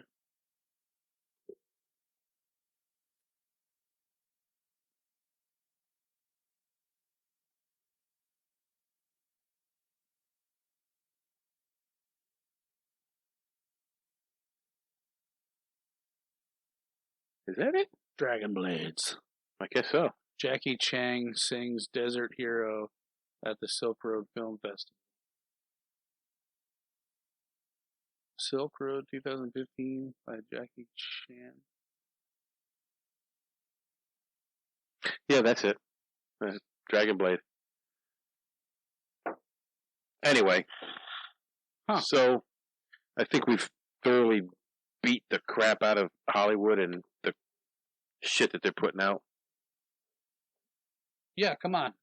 Speaker 1: Is that it?
Speaker 2: Dragon Blades.
Speaker 1: I guess so.
Speaker 2: Jackie Chan sings Desert Hero at the Silk Road Film Festival. Silk Road 2015 by Jackie Chan.
Speaker 1: Yeah, that's it. Dragon Blade. Anyway. So, I think we've thoroughly beat the crap out of Hollywood and the shit that they're putting out.
Speaker 2: Yeah, come on.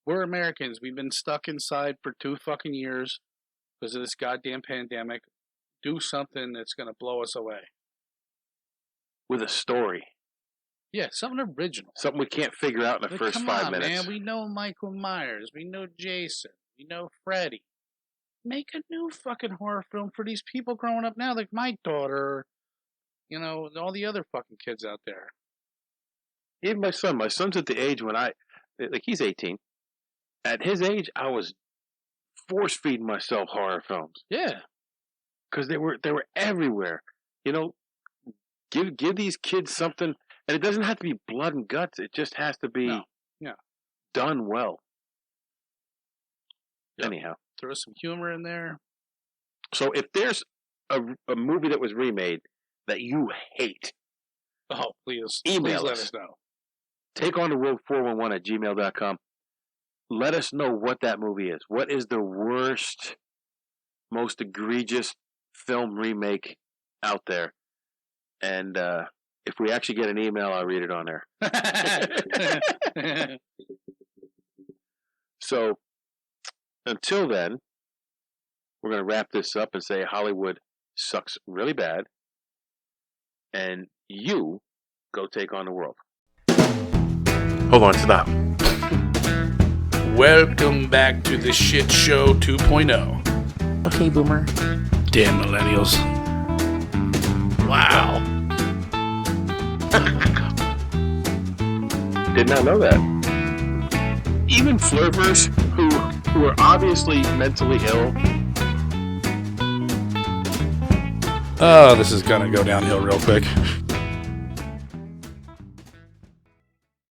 Speaker 2: We're Americans. We've been stuck inside for 2 fucking years because of this goddamn pandemic. Do something that's going to blow us away.
Speaker 1: With a story.
Speaker 2: Yeah, something original.
Speaker 1: Something we can't figure out in the first 5 minutes.
Speaker 2: Man, we know Michael Myers, we know Jason, we know Freddy. Make a new fucking horror film for these people growing up now, like my daughter, you know, all the other fucking kids out there.
Speaker 1: Even my son. My son's at the age when he's 18. At his age, I was force feeding myself horror films.
Speaker 2: Yeah,
Speaker 1: because they were everywhere. You know, give these kids something, and it doesn't have to be blood and guts. It just has to be done well. Yep. Anyhow,
Speaker 2: throw some humor in there.
Speaker 1: So if there's a movie that was remade that you hate,
Speaker 2: please
Speaker 1: email
Speaker 2: let us know.
Speaker 1: takeontheworld411@gmail.com. Let us know what that movie is. What is the worst, most egregious film remake out there? And if we actually get an email, I'll read it on there. So, until then, we're going to wrap this up and say Hollywood sucks really bad. And you go take on the world. Hold on, stop.
Speaker 2: Welcome back to the Shit Show 2.0.
Speaker 3: Okay, Boomer.
Speaker 2: Damn millennials. Wow.
Speaker 1: Did not know that. Even flirters who are obviously mentally ill.
Speaker 2: Oh, this is gonna go downhill real quick.